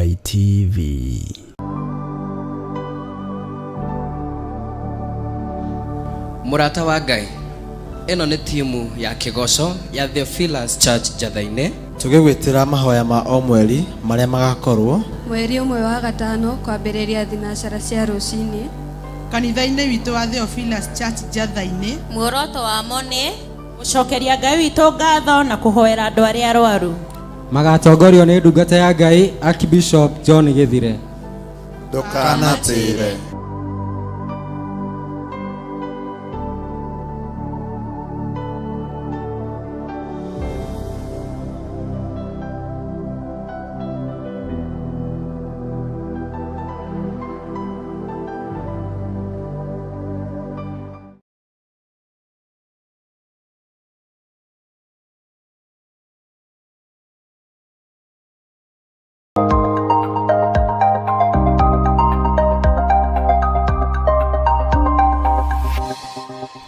Ngai TV. Murata wa Ngai, eno nĩ timu ya Kigoco ya Theophilus Church Jathaine. Tugigwitira mahoya ma o mweri maria magakorwo mweri ũmwe wa gatano kwambĩrĩria thinacara cia rũcinĩ kanitha-inĩ witũ wa Theophilus Church Jathaine. Muoroto wamo nĩ gũcokeria Ngai witũ ngatho na kũhoera andũ arĩa arwaru. Magatongorio nĩ ndungata ya Ngai Archbishop John Githire. Ndukanatĩre.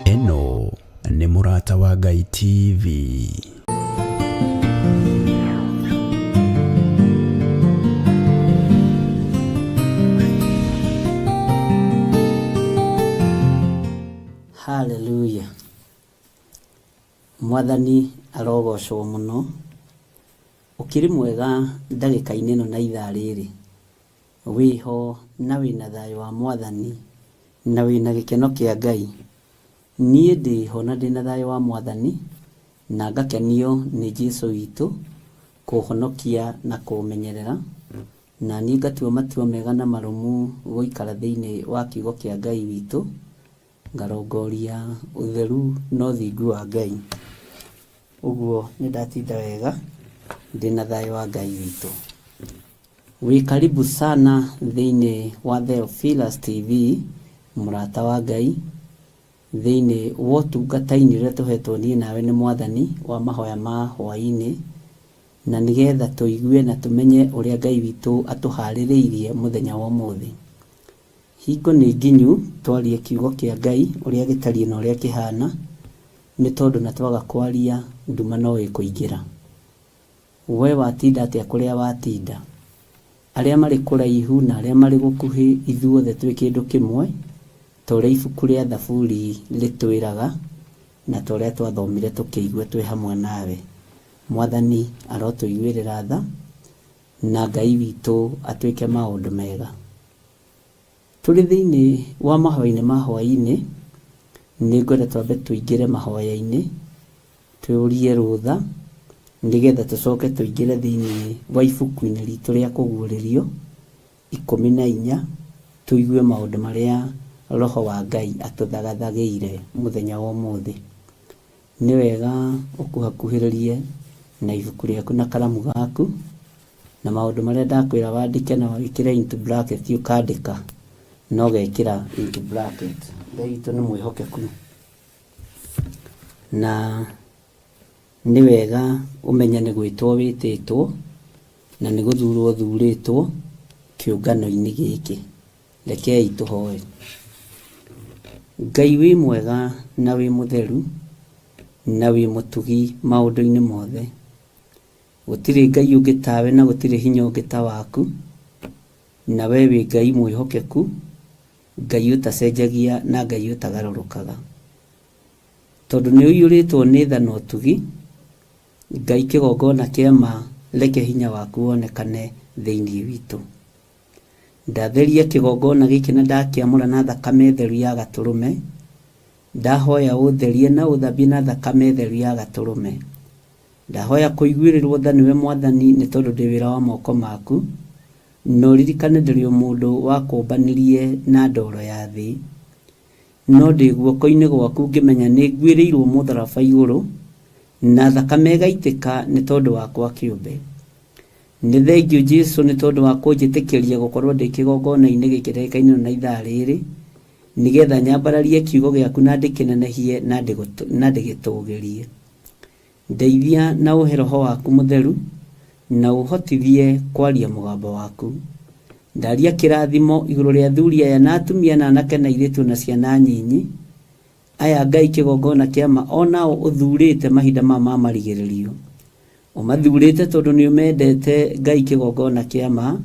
Eno nĩ Murata wa Ngai TV. Hallelujah. Mwathani arogocwo muno. Ukiri mwega ndagĩka-inĩ ĩno na ithaa rĩrĩ. Wiho na wĩna thayũ wa Mwathani na wĩna gĩkeno kĩa Ngai. Niĩ ndĩho na ndĩna thayũ wa Mwathani na ngakenio nĩ Jesũ witũ kũhonokia na kũmenyerera, na niĩ ngatua matua mega na marũmu gũikara thĩinĩ wa kiugo kĩa Ngai witũ, ngarongoria ũtheru na ũthingu wa Ngai. Ũguo nĩ ndatinda wega ndĩna thayũ wa Ngai witũ. Wĩ karibu sana thĩinĩ wa Theophilus TV, Murata wa Ngai, thĩinĩ wa ũtungata-inĩ ũrĩa tũhetwo niĩ nawe nĩ Mwathani wa mahoya ma hwaĩ-inĩ, na nĩgetha tũigue na tũmenye ũrĩa Ngai witũ atũharĩrĩirie mũthenya wa ũmũthĩ. Hingo nĩ nginyu twarie kiugo kĩa Ngai ũrĩa gĩtariĩ na ũrĩa kĩhana, nĩ tondũ na twaga kwaria nduma no ĩkũingĩra. We watinda atĩa kũrĩa watinda, arĩa marĩ kũraihu na arĩa marĩ gũkuhĩ, ithuothe twĩ kĩndũ kĩmwe, ta ũrĩa ibuku rĩa Thaburi rĩtwĩraga na ta ũrĩa twathomire tũkĩigua twĩ hamwe nawe. Mwathani arotũiguĩrĩra tha na Ngai witũ atuĩke maũndũ mega. Tũrĩ thĩinĩ wa mahoya-inĩ ma hwaĩ-inĩ, nĩ ngwenda twambe tũingĩre mahoya-inĩ, twĩũrie rũtha nĩgetha tũcoke tũingĩre thĩinĩ wa ibuku-inĩ ritũ rĩa kũguũrĩrio 14, tũigue maũndũ marĩa Roho wa Ngai atũthagathagĩire mũthenya wa ũmũthĩ. Nĩ wega ũkũhakuhĩrĩrie na ibuku rĩaku na karamu gaku, na maũndũ marĩa ndakwĩra wandĩke na wĩkĩre into bracket, ũkandĩka na ũgekĩra into bracket. Ngai witũ nĩ mwĩhokeku, na nĩ wega ũmenye nĩ gwĩtwo wĩtĩtwo na nĩ gũthurwo thurĩtwo kĩũngano-inĩ gĩkĩ. Rekei tũhoe. Ngai wĩ mwega na wĩ mũtheru na wĩ mũtugi maũndũ-inĩ mothe. Gũtirĩ Ngai ũngĩ tawe na gũtirĩ hinya ũngĩ ta waku, na we wĩ Ngai mwĩhokeku, Ngai ũtacenjagia na Ngai ũtagarũrũkaga. Tondũ nĩ ũiyũrĩtwo nĩ tha na ũtugi, Ngai kĩgongona kĩa ma, reke hinya waku wonekane thĩinĩ witũ. Ndatheria kĩgongona gĩkĩ na ndakĩamũra na thakame theru ya Gatũrũme. Ndahoya ũtherie na ũthambie na thakame theru ya Gatũrũme. Ndahoya kũiguĩrĩrwo tha nĩwe Mwathani, nĩ tondũ ndĩ wĩra wa moko maku, no ririkane ndĩrĩ o mũndũ wakũmbanĩrie na ndoro ya thĩ, no ndĩ guoko-inĩ gwaku ngĩmenya nĩ nguĩrĩirwo mũtharaba igũrũ, na thakame ĩgaitĩka nĩ tondũ wakwa kĩũmbe. Nĩ thengiũ Jesũ nĩ tondũ wa kũnjĩtĩkĩria gũkorwo ndĩ kĩgongona-inĩ gĩkĩ ndagĩka-inĩ na ithaa rĩrĩ, nĩgetha nyambararie kiugo gĩaku na ndĩkĩnenehie na ndĩgĩtũgĩrie. Ndeithia na ũhe Roho waku mũtheru na ũhotithie kwaria mũgambo waku. Ndaria kĩrathimo igũrũ rĩa athuri aya na atumia na anake na airĩtu na ciana nyinyi, aya Ngai kĩgongona kĩa ma, onao ũthurĩte mahinda ma marigĩrĩrio. Ũmathurĩte tondũ nĩ ũmendete Ngai kĩgongona kĩa ma,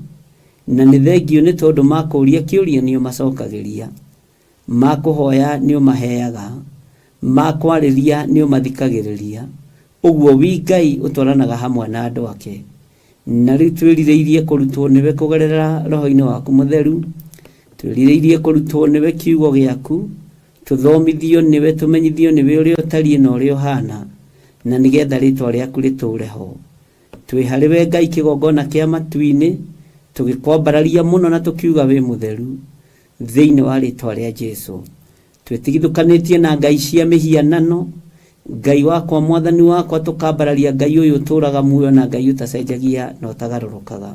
na nĩ thengio nĩ tondũ makũria kĩũria nĩo macokagĩria, makũhoya nĩo maheaga, makwarĩria nĩo mathikagĩrĩria. Ũguo wi Ngai ũtwaranaga hamwe na andũ ake. Na rĩu twĩrirĩirie kũrutwo nĩwe kũgerera roho-inĩ waku mũtheru, twĩrirĩirie kũrutwo nĩwe kiugo gĩaku, tũthomithio nĩwe, tũmenyithio nĩwe ũrĩa ũtariĩ na ũrĩa ũhana, na nĩgetha rĩtwa rĩaku rĩtũre ho. Twĩ harĩwe Ngai kĩgongona kĩa matu-inĩ, tũgĩkwambararia mũno na tũkiuga wĩ mũtheru thĩinĩ wa rĩtwa rĩa Jesũ. Twĩtigithũkanĩtie na ngai cia mĩhianano, Ngai wakwa mwathani wakwa, tũkambararia Ngai ũyũ ũtũraga muoyo na Ngai ũtacenjagia na ũtagarũrũkaga.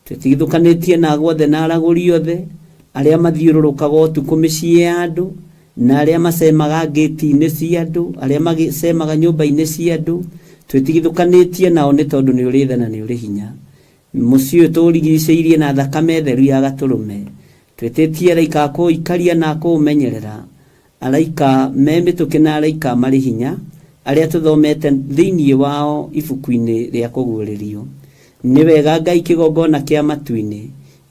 Twĩtigithũkanĩtie na guothe na aragũri othe arĩa mathiũrũrũkaga ũtukũ mĩciĩ ya andũ, na arĩa macemaga ngĩti-inĩ cia andũ, arĩa macemaga nyũmba-inĩ cia andũ. Twĩtigithũkanĩtie nao nĩ tondũ nĩ ũrĩ tha na nĩ ũrĩ hinya. Mũciĩ ũyũ tũũrigicĩirie na thakame theru ya gatũrũme. Twĩtĩtie araika akũũikaria na akũũmenyerera, araika me mĩtũkĩ na araika marĩ hinya, arĩa tũthomete thĩinĩ wao ibuku-inĩ rĩa kũguũrĩrio. Nĩ wega Ngai kĩgongona kĩa matu-inĩ,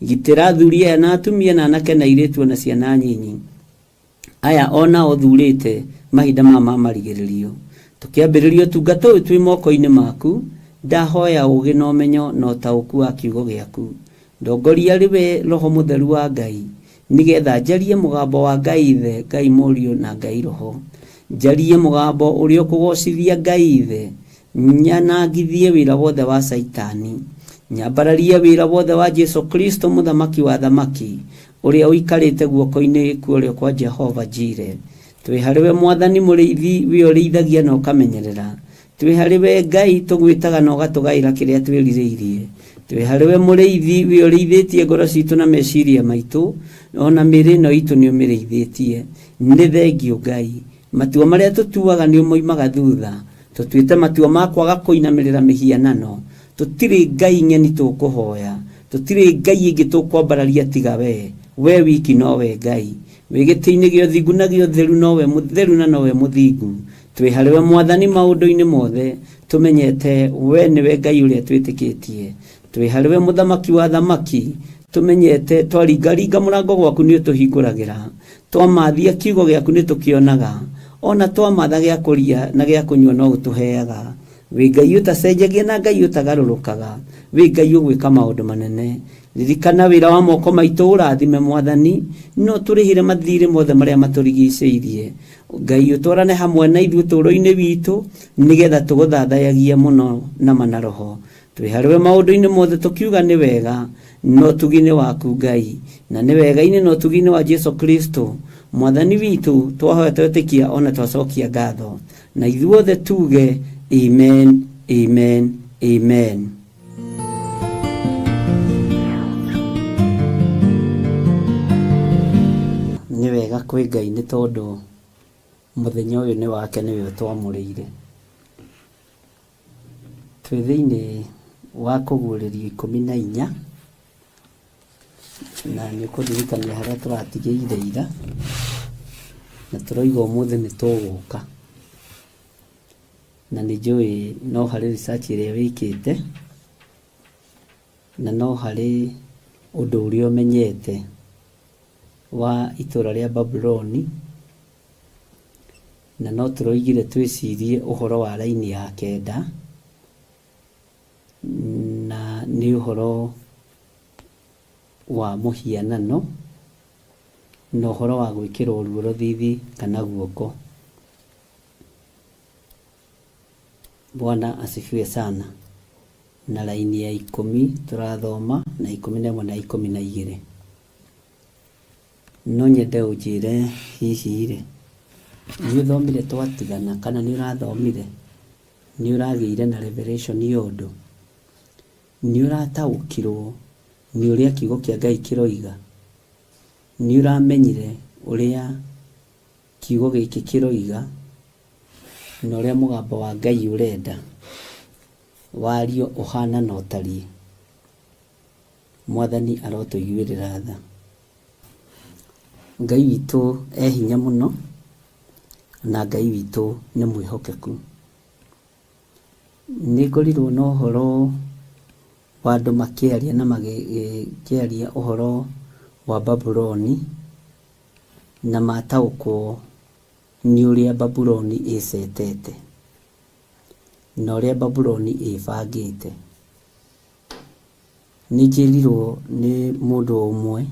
gitĩra athuri aya na atumia na anake na airĩtu na ciana nyinyi aya ona o thurĩte mahinda ma marigĩrĩrio. Tũkĩambĩrĩria ũtungata ũyũ twĩ moko-inĩ maku, ndahoya ũũgĩ na ũmenyo na ũtaũku wa kiugo gĩaku. Ndongoria rĩwe Roho Mũtheru wa Ngai, nĩgetha njarie mũgambo wa Ngai Ithe, Ngai Mũriũ na Ngai Roho. Njarie mũgambo ũrĩa ũkũgocithia Ngai Ithe, nyanangithie wĩra wothe wa Saitani, nyambararie wĩra wothe wa Jesu Kristo mũthamaki wa thamaki, ũrĩa ũikarĩte guoko-inĩ kuorio kwa Jehova Jire. Twĩ harĩwe Mwathani mũrĩithi, we ũrĩithagia na ũkamenyerera. Twĩ harĩwe Ngai tũgwĩtaga na ũgatũgaĩra kĩrĩa twĩrirĩirie. Twĩ harĩwe mũrĩithi, we ũrĩithĩtie ngoro citũ na meciria maitũ, ona mĩĩrĩ ĩno itũ nĩ ũmĩrĩithĩtie. Nĩ thengio Ngai, matua marĩa tũtuaga nĩ moimaga thutha. Tũtuĩte matua ma kwaga kũinamĩrĩra mĩhianano. Tũtirĩ Ngai ng'eni tũkũhoya, tũtirĩ Ngai ĩngĩ tũkwambararia tiga we wiki nowe Ngai, wĩ gĩtĩ-inĩ gĩa ũthingu na gĩa ũtheru, nowe mũtheru na nowe mũthingu. Twĩ harĩwe Mwathani maũndũ-inĩ mothe, tũmenyete we nĩwe Ngai ũrĩa twĩtĩkĩtie. Twĩ harĩwe mũthamaki wa thamaki, tũmenyete twaringaringa mũrango gwaku nĩ ũtũhingũragĩra, twamathia kiugo gĩaku nĩ tũkĩonaga, ona twamatha gĩa kũria na gĩa kũnyua no ũtũheaga. Wĩ Ngai ũtacenjagia na Ngai ũtagarũrũkaga, wĩ Ngai ũgwĩka maũndũ manene. Ririkana wĩra wa moko maitũ ũrathime Mwathani, no tũrĩhĩre mathirĩ mothe marĩa matũrigicĩirie. Ngai ũtwarane hamwe na ithuĩ ũtũũro-inĩ witũ, nĩgetha tũgũthathayagia mũno na manaroho. Twĩ harĩwe maũndũ-inĩ mothe tũkiuga nĩ wega, no tugi-inĩ waku Ngai, na nĩ wega-inĩ no tugi-inĩ wa Jesu Kristo Mwathani witũ, twahoya twetĩkia ona twacokia ngatho, na ithuothe tuge amen, amen, amen. Nĩ wega kwĩ Ngai nĩ tondũ mũthenya ũyũ nĩ wake, nĩwe twamũrĩire. Twĩ thĩinĩ wa kũguũrĩrio 14 na nĩ ũkũririkania harĩa tũratigĩire ira, na tũroiga ũmũthĩ nĩ tũgũka. Na nĩ njũĩ no harĩ research ĩrĩa wĩkĩte, na no harĩ ũndũ ũrĩa ũmenyete wa itũra rĩa Babuloni, na no tũroigire twĩcirie ũhoro wa raini ya 9, na nĩ ũhoro wa mũhianano na ũhoro wa gwĩkĩrwo ruo rũthithi kana guoko. Bwana asifiwe sana. Na raini ya 10 tũrathoma na 11 na 12. No nyende ũnjĩre hihi rĩ, nĩ ũthomire twatigana kana nĩ ũrathomire, nĩ ũragĩire na revelation yondũ, nĩ ũrataũkirwo nĩ ũrĩa kiugo kĩa Ngai kĩroiga, nĩ ũramenyire ũrĩa kiugo gĩkĩ kĩroiga, na ũrĩa mũgambo wa Ngai ũrenda wario ũhana na ũtariĩ. Mwathani arotũiguĩrĩra tha. Ngai witũ hinya mũno, na Ngai witũ nĩ mwĩhokeku. Nĩ ngorirwo na ũhoro wa andũ makĩaria na magĩkĩaria ũhoro wa Babuloni na mataũkwo nĩ ũrĩa Babuloni ĩcetete na ũrĩa Babuloni ĩbangĩte. Nĩ njĩrirwo nĩ mũndũ ũmwe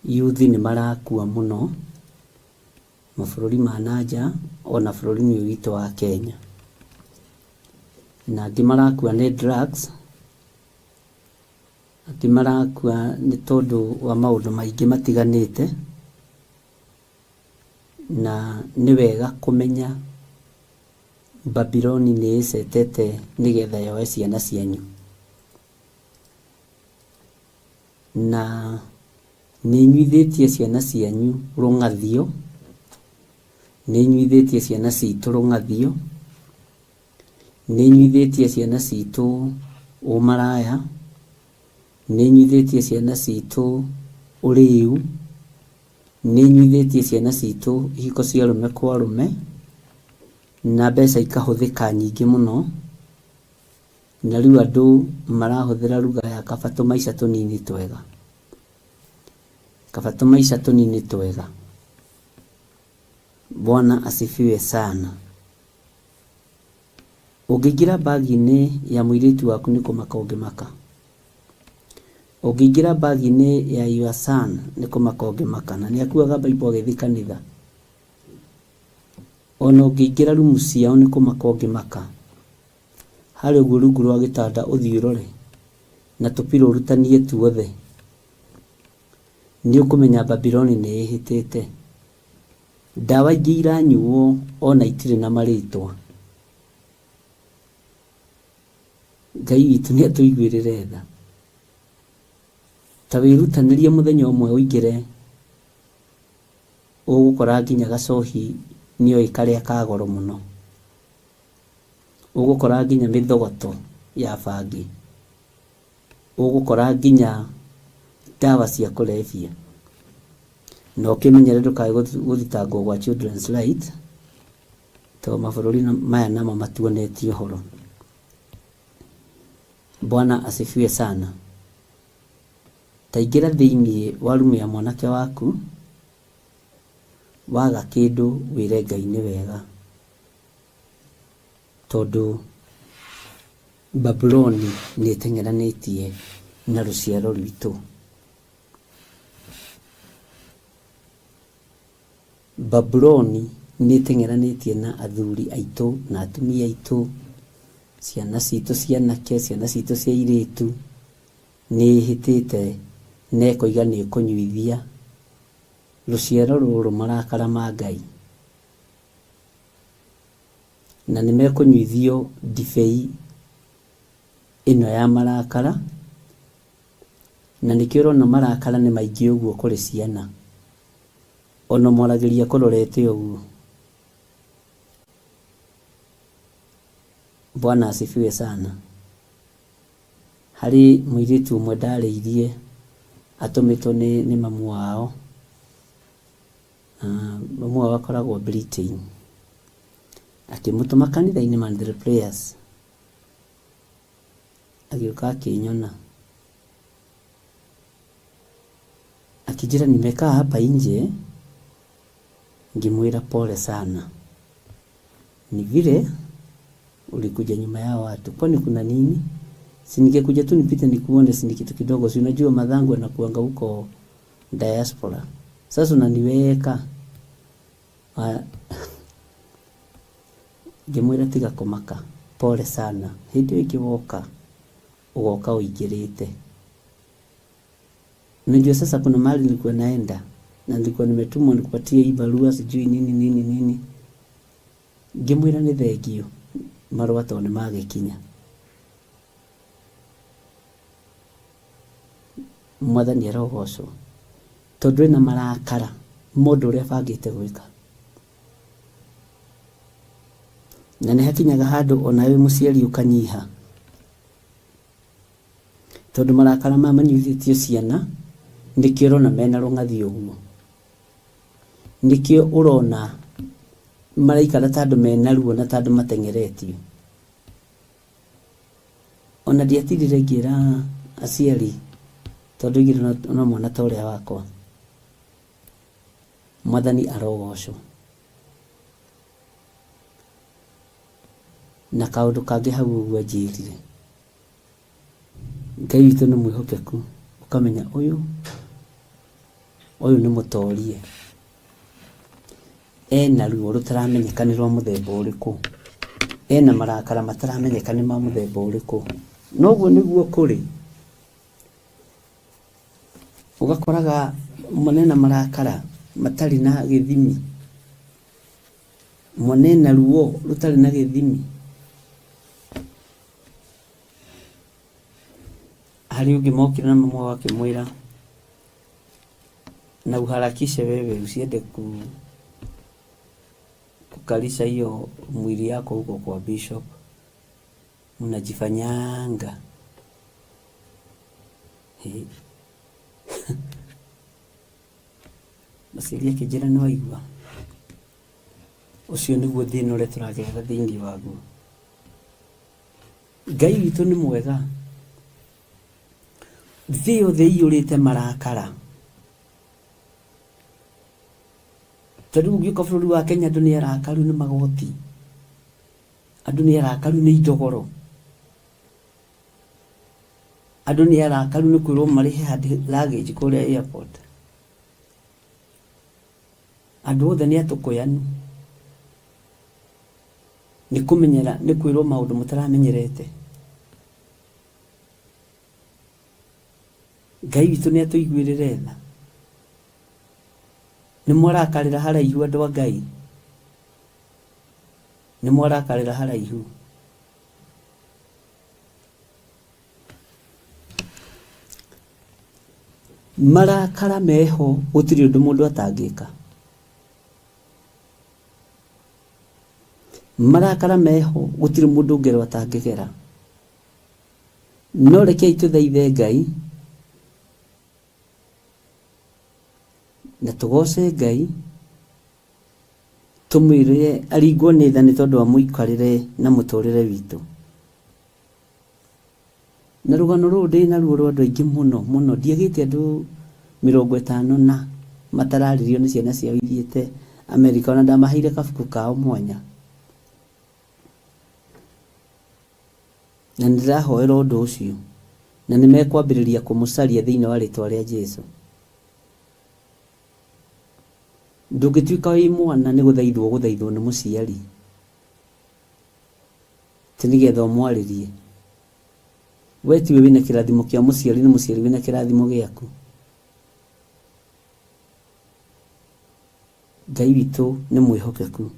yuthi nĩ marakua mũno mabũrũri ma nanja ona bũrũri-inĩ ũyũ witũ wa Kenya, na angĩ marakua nĩ drugs, angĩ marakua nĩ tondũ wa maũndũ maingĩ matiganĩte, na nĩ wega kũmenya Babuloni nĩ ĩcetete nĩgetha yoe ciana cianyu, na nĩ inyuithĩtie ciana cianyu rũng'athio, nĩ inyuithĩtie ciana citũ rũng'athio, nĩ inyuithĩtie ciana citũ ũmaraya, nĩ inyuithĩtie ciana citũ ũrĩu, nĩ inyuithĩtie ciana citũ ihiko cia arũme kwa arũme, na mbeca ikahũthĩka nyingĩ mũno, na rĩu andũ marahũthĩra lugha ya kaba tũmaica tũnini twega, kaba tũmaica tũnini twega. Bwana asifiwe sana. Ũngĩingĩra bagi-inĩ ya mũirĩtu waku nĩ kũmaka ũngĩmaka. Ũngĩingĩra bagi-inĩ ya your son nĩ kũmaka ũngĩmaka, na nĩ akuaga Bible agĩthiĩ kanitha. Ona ũngĩingĩra rumu ciao nĩ kũmaka ũngĩmaka. Harĩ ũguo rungu rwa gĩtanda ũthiĩ ũrore na tũpiro ũrutanie tuothe, nĩ ũkũmenya Babuloni nĩ ĩhĩtĩte. Ndawa ingĩ iranyuo ona itirĩ na marĩtwa. Ngai witũ nĩ atũiguĩrĩre tha. Ta wĩrutanĩrie mũthenya ũmwe ũingĩre, ũgũkora nginya gacohi nĩoĩ karĩa ka goro mũno, ũgũkora nginya mĩthogoto ya bangi, ũgũkora nginya ndawa cia kũrebia, na ũkĩmenyere ndũkae gũthitangwo gwa Children's Right, tondũ mabũrũri maya nama matuonetie ũhoro. Bwana asifiwe sana. Ta ingĩra thĩinĩ wa rumu ya mwanake waku, waga kĩndũ wĩre Ngai nĩ wega, tondũ Babuloni nĩ ĩteng'eranĩtie na rũciaro rwitũ. Babuloni nĩ ĩteng'eranĩtie na athuri aitũ na atumia aitũ, ciana citũ cia anake, ciana citũ cia airĩtu. Nĩ ĩhĩtĩte na ĩkoiga nĩ ĩkũnyuithia rũciaro rũrũ marakara ma Ngai, na nĩ mekũnyuithio ndibei ĩno ya marakara, na nĩkĩo ũrona marakara nĩ maingĩ ũguo kũrĩ ciana, ona mwaragĩria kũrorete ũguo. Bwana asifiwe sana. Harĩ mũirĩtu ũmwe ndarĩirie atũmĩtwo nĩ mamu wao. Mamu wao akoragwo Britain, akĩmũtũma kanitha-inĩ Mandela Prayers, agĩũka akĩnyona akijira nimekaa hapa nje. Ngimwira pole sana, ni vile ulikuja nyuma ya watu, kwani kuna nini? Si ningekuja tu nipite nikuone, si kitu kidogo, si unajua madhangu yanakuanga huko diaspora. Sasa unaniweka ngimwira tiga komaka, pole sana, hindi ikiwoka ugoka uingirite. Unajua sasa kuna mahali nilikuwa naenda na nilikuwa nimetumwa nikupatie hii barua sijui nini. Ngimwira ni thengio, marua to ni magikinya. Mwathani arogocwo tondu ina marakara mundu uria bangite gwika, na ni hakinyaga handu ona we muciari ukanyiha tondu marakara manyuithitio ciana. Nikio urona mena rungathi uguo, nikio urona maraikara tandu mena ruo na tandu mateng'eretio. ona ndiatirire ngira aciari tondu igire no mwana ta uria wakwa. Mwathani arogocwo. Na kaundu kangi hau uguo njirire, Ngai witũ nĩ mwĩhokeku, ukamenya uyu nĩ mũtorie, ena ruo rũtaramenyeka nĩ rwa mũthemba ũrĩkũ, ena marakara mataramenyeka nĩ ma mũthemba ũrĩkũ. Noguo nĩguo kũrĩ. Ugakoraga mwana marakara matari na gĩthimi, mwana ruo rũtarĩ na gĩthimi. Hari ungi mokire na mama wake mwira na uharakishe wewe usiende kukalisha hiyo mwili yako huko kwa bishop, mnajifanyanga Basiria kijana ni waigua ucio niguo thina uria turagerera thiini waguo. Ngai witũ nĩ mwega. Thĩ yothe iyũrĩte marakara. Tondũ ũngĩũka bũrũri wa Kenya andũ nĩ arakaru nĩ magoti, andũ nĩ arakaru nĩ indogoro, andũ nĩ arakaru nĩ kwĩrwo marĩhe luggage kũrĩa airport. Andũ othe nĩ atũkũyanu, nĩ kũmenyera, nĩ kwĩrwo maũndũ mũtaramenyerete. Ngai witũ nĩ atũiguĩrĩre tha. Nĩ mwarakarĩra haraihu andũ a Ngai, nĩ mwarakarĩra haraihu. Marakara meho gũtirĩ ũndũ mũndũ atangĩka. Marakara meho gũtirĩ mũndũ ũngĩrwo atangĩgera. No rekei tũthaithe Ngai na tugoce Ngai, tumwire aringwo nĩ tha nĩ tondũ wa mũikarĩre na mũtũrĩre witũ. Na rũgano rũrũ ndĩ naruo rwa andũ aingĩ mũno, ndiagĩte andũ 50 na matararirio nĩ ciana ciao ithiĩte Amerika, ona ndamaheire kabuku kao mwanya. Na nĩndĩrahoera ũndũ ũcio, na nĩmekwambĩrĩria kũmũcaria thĩinĩ wa rĩtwa rĩa Jesũ. Ndũngĩtuĩka wĩ mwana nĩ gũthaithwo nĩ mũciari, ti nĩgetha ũmwarĩrie. We tiwe wĩna kĩrathimo kĩa mũciari, nĩ mũciari wĩna kĩrathimo gĩaku. Ngai witũ nĩ mwĩhokeku.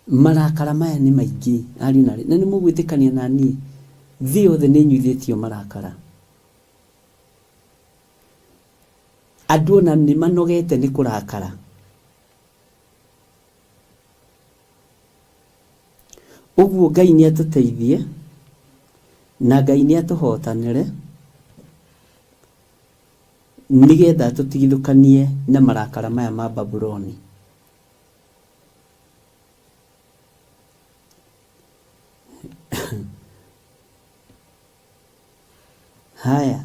Marakara maya nĩ maingĩ ari na nĩ mũgwĩtĩkania na niĩ, thĩ yothe nĩ nyuithĩtio marakara. Andũ ona nĩ manogete nĩ kũrakara. Ũguo Ngai nĩ atũteithie na Ngai nĩ atũhotanĩre nĩgetha tũtigithũkanie na marakara maya ma Babuloni. Haya,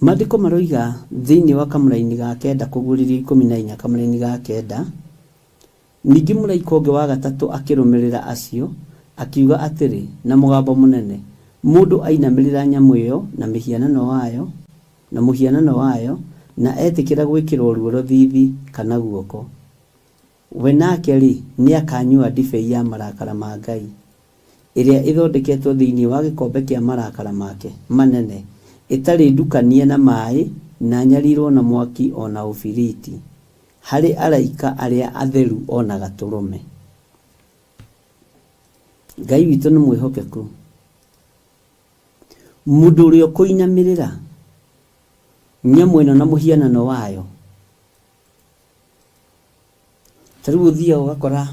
Maandĩko maroiga thĩinĩ wa kamũra-inĩ ga 9 kũgũrĩrio 14 kamũra-inĩ ga 9, ningĩ mũraika ũngĩ wa gatatũ akĩrũmĩrĩra acio akiuga atĩrĩ na mũgambo mũnene, mũndũ ainamĩrĩra nyamũ ĩyo na mũhianano wayo na etĩkĩra gwĩkĩrwo ruo rũthithi kana guoko. We nake rĩ nĩ akanyua ndibei ya marakara ma Ngai, ĩrĩa ĩthondeketwo thĩinĩ wa gĩkombe kĩa marakara make manene, itarĩ ndukanie na maĩ na nyarirwo na mwaki ona ũbiriti, harĩ araika arĩa atheru ona gatũrũme. Ngai witũ nĩ mwĩhokeku. Mũndũ ũrĩa kũinamĩrĩra nyamũ ĩno na mũhianano wayo, tarĩu ũthiaga ũgakora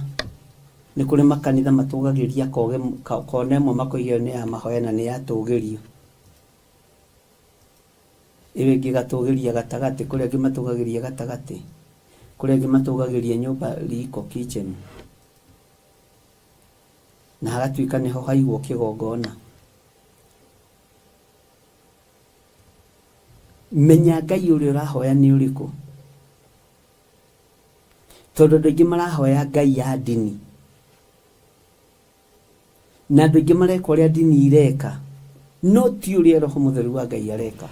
nĩ kũrĩ makanitha matũgagĩria kona ĩmwe makoiga nĩ ya mahoya na nĩ ya tũgĩrio, ĩyo ĩngĩ gatũgĩria gatagatĩ, kũrĩa ĩngĩ matũgagĩria gatagatĩ, kũrĩa ĩngĩ matũgagĩria nyũmba riko kitchen. na hagatuĩka niho haigwo kĩgongona. Menya Ngai ũrĩa ũrahoya nĩ ũrĩkũ, tondũ andũ aingĩ marahoya Ngai ya ndini, na andũ aingĩ mareka ũrĩa ndini ireka, no ti ũrĩa Roho Mũtheru wa Ngai areka,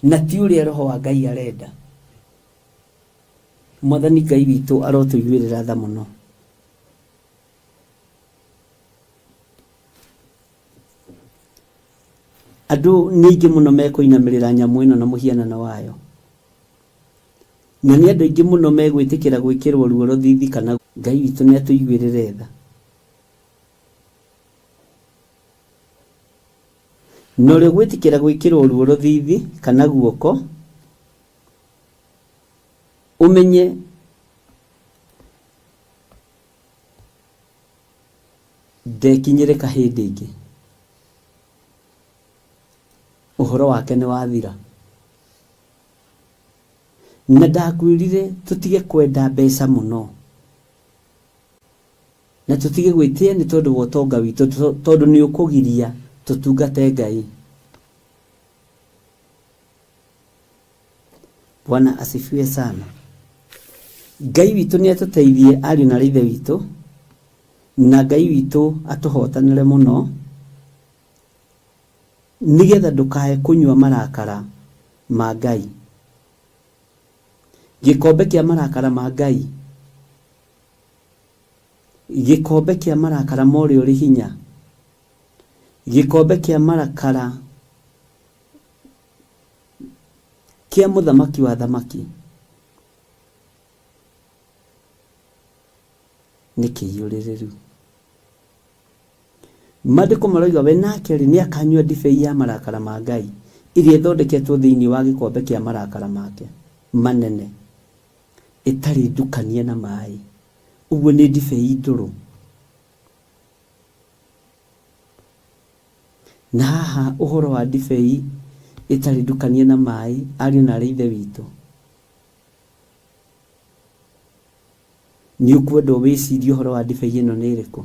na ti ũrĩa Roho wa Ngai arenda. Mwathani Ngai witũ arotũiguĩrĩra tha mũno. Andũ nĩ aingĩ mũno mekũinamĩrĩra nyamũ ĩno na mũhianano wayo, na nĩ andũ aingĩ mũno megwĩtĩkĩra gwĩkĩrwo ruo rũthithi kana. Ngai witũ nĩ atũiguĩrĩre tha. Na ũrĩa gwĩtĩkĩra gwĩkĩrwo ruo rũthithi kana guoko, ũmenye ndekinyĩrĩka hĩndĩ ĩngĩ, ũhoro wake nĩ wathira. Na ndakwĩrire tũtige kwenda mbeca mũno, na tũtige gwĩtĩĩa nĩ tondũ wa ũtonga witũ, tondũ nĩ ũkũgiria tũtungate Ngai. Bwana asifiwe sana. Ngai witũ nĩ atũteithie ariũ na ithe witũ, na Ngai witũ atũhotanĩre mũno, nigetha ndũkae kũnyua marakara ma Ngai. Gĩkombe kĩa marakara ma Ngai, gĩkombe kĩa marakara ma ũrĩa ũrĩ hinya, gĩkombe kĩa marakara kĩa mũthamaki wa thamaki nĩ kĩiyũrĩrĩru. Maandĩko maroiga we nake nĩ akanyua ndibei ya marakara ma Ngai, iria ithondeketwo thĩinĩ wa gĩkombe kĩa marakara make manene, ĩtarĩ ndukanie na maĩ. Ũguo nĩ ndibei ndũrũ. Na haha ũhoro wa ndibei ĩtarĩ ndukanie na maĩ, ariũ na ithe witũ, nĩ ũkwenda wĩcirie ũhoro wa ndibei ĩno nĩ ĩrĩkũ.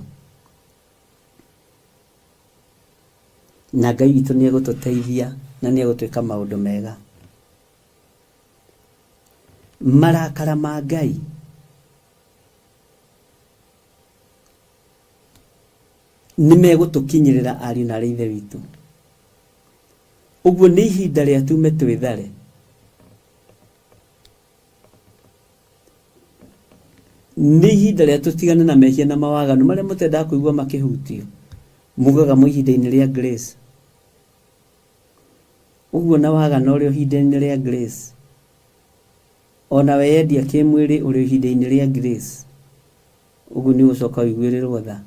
Na Ngai witũ nĩ egũtũteithia na nĩ egũtwĩka maũndũ mega. Marakara ma Ngai nĩ megũtũkinyĩrĩra ariũ na ithe witũ. Ũguo nĩ ihinda rĩa tume twĩthare. Nĩ ihinda rĩa tũtigane na mehia na mawaganu marĩa mũtendaga kũigua makĩhutio, mugaga mũ ihinda-inĩ rĩa grace. Ũguo na wagana ũrĩ ihinda-inĩ rĩa grace, ona weyendia kĩmwĩrĩ ũrĩ ihinda-inĩ rĩa grace, ũguo nĩ ũgũcoka ũiguĩrĩrwo tha.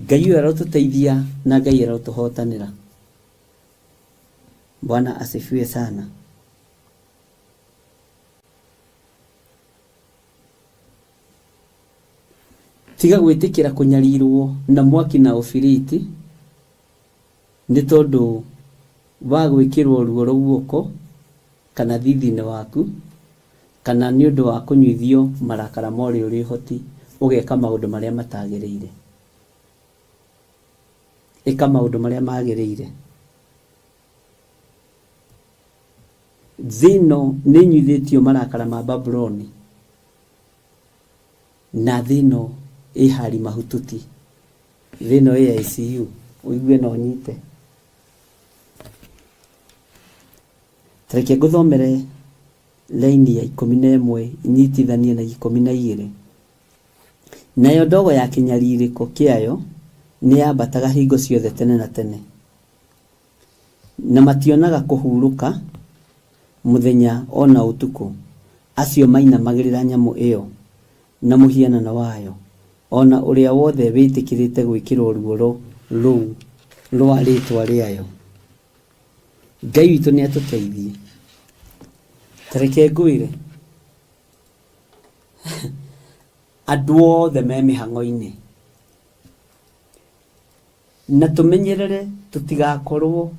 Ngai ũyũ arotũteithia na Ngai arotũhotanĩra. Bwana asifiwe sana. Tiga gwĩtĩkĩra kũnyarirwo na mwaki na ũbiriti nĩ tondũ wa gwĩkĩrwo ruo rũguoko kana thithi-inĩ waku, kana nĩ ũndũ wa kũnyuithio marakara ma ũrĩa ũrĩ ũhoti, ũgeka maũndũ marĩa matagĩrĩire. Ĩka maũndũ marĩa magĩrĩire. Thĩno nĩ nyuithĩtio marakara ma Babuloni, na thĩno ĩ hari mahututi, thĩno ĩ ICU, ũigue no nyite. Tareke ngũthomere laini ya 11 inyitithanie na 12. Nayo ndogo ya kĩnyarirĩko kĩayo nĩ yambataga hingo ciothe tene na tene, na mationaga kũhurũka mũthenya ona ũtukũ. Acio mainamagĩrĩra nyamũ ĩyo na mũhianano wayo, ona ũrĩa wothe wĩtĩkĩrĩte gwĩkĩrwo ruo rũu rwa rĩtwa rĩayo. Ngai witũ nĩ atũteithie. Tareke ngwĩre andũ othe me mĩhang'o-inĩ, na tũmenyerere tũtigakorwo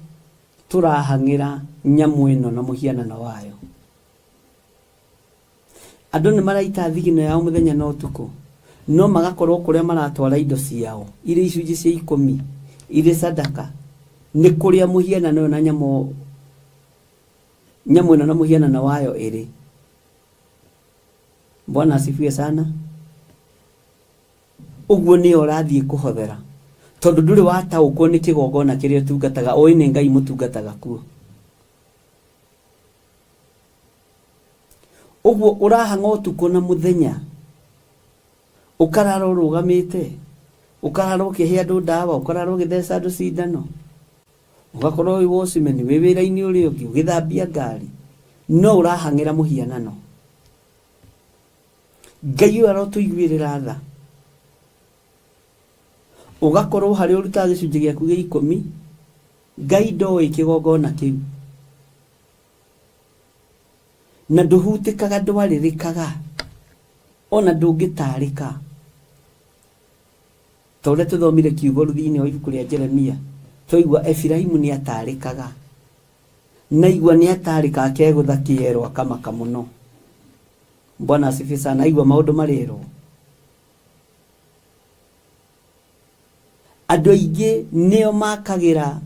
tũrahang'ĩra nyamũ ĩno na mũhianano wayo. Andũ nĩ maraita thigino yao mũthenya na ũtukũ, no magakorwo kuria maratwara indo ciao ire icunji cia 10 ire sadaka ni kuria muhianano na nyamo ino na muhianano wayo iri. Bwana asifiwe sana. Uguo ni orathie kuhothera tondu nduri wataukwo ni kigongona kiria tungataga o ine Ngai mutungataga kuo. Uguo urahanga utuko na muthenya ukarara urugamite ukarara ukihe andu ndawa ukarara ugithesa andu cindano ugakorwo wi wocimeni wi wira-ini uri ungi ugithambia ngari no urahangira muhianano. Ngai arotuiguirira tha ugakorwo hari uruta gicunji giaku gia 10 Ngai ndoi kigongona kiu na nduhutikaga ndwaririkaga ona ndungitarika tore tuthomire kiugo ruthini wa ibuku ria Jeremia twaigua Efiraimu ni atarikaga na igua ni atarika akegutha kiero akamaka muno. Bwana asifiwe sana. Igua maundu marero andu aingi nio makagira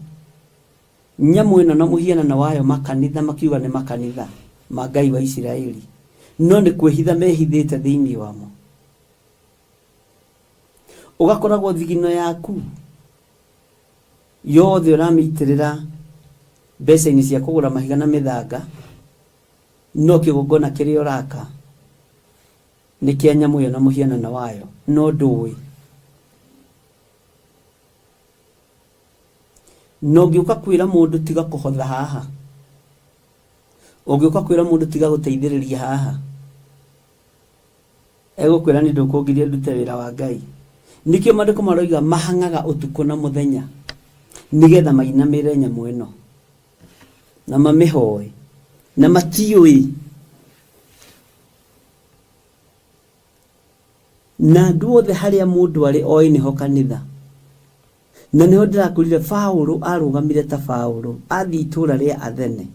nyamu ino na muhianano wayo makanitha makiuga ni makanitha ma Ngai wa Isiraeli no ni kwihitha mehithite thiini wamo. Ugakoragwo thigino yaku yothe uramitirira mbeca-ini cia kugura mahiga na mithanga no kigongona kiria uraka ni kia nyamu iyo na muhianano wayo no ndui no ngiuka kwira mundu tiga kuhotha haha ungiuka kwira mundu tiga guteithiriria haha egukwira ni ndukungiria ndute wira wa Ngai. Nikio mandiko maroiga mahangaga utuko na muthenya nigetha mainamire nyamu ino na mamihoe na matiui na andu othe haria mundu ari oi niho kanitha na niho ndirakurire Paulo arugamire ta Paulo athi itura ria Athene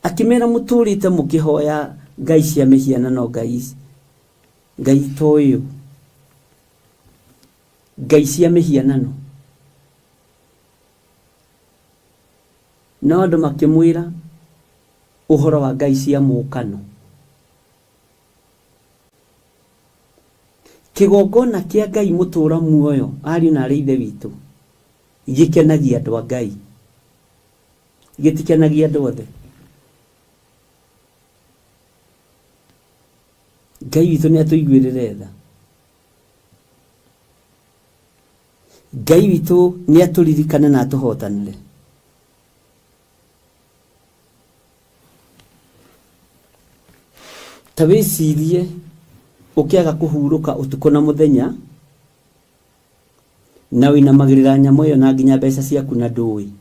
akimera muturite mukihoya ngai cia mihianano ngai toyo ngai cia mihianano no andu makimwira uhoro wa ngai cia mukano. Kigongona kia Ngai mutura muoyo ari na ri ithe witu gikenagia andu a Ngai gitikenagia andu othe. Ngai witu ni atuiguirire tha Ngai witu ni aturirikane na atuhotanire. Tabicirie ukiaga kuhuruka utuko na muthenya na wina magirira nyamu iyo na nginya mbeca ciaku na ndui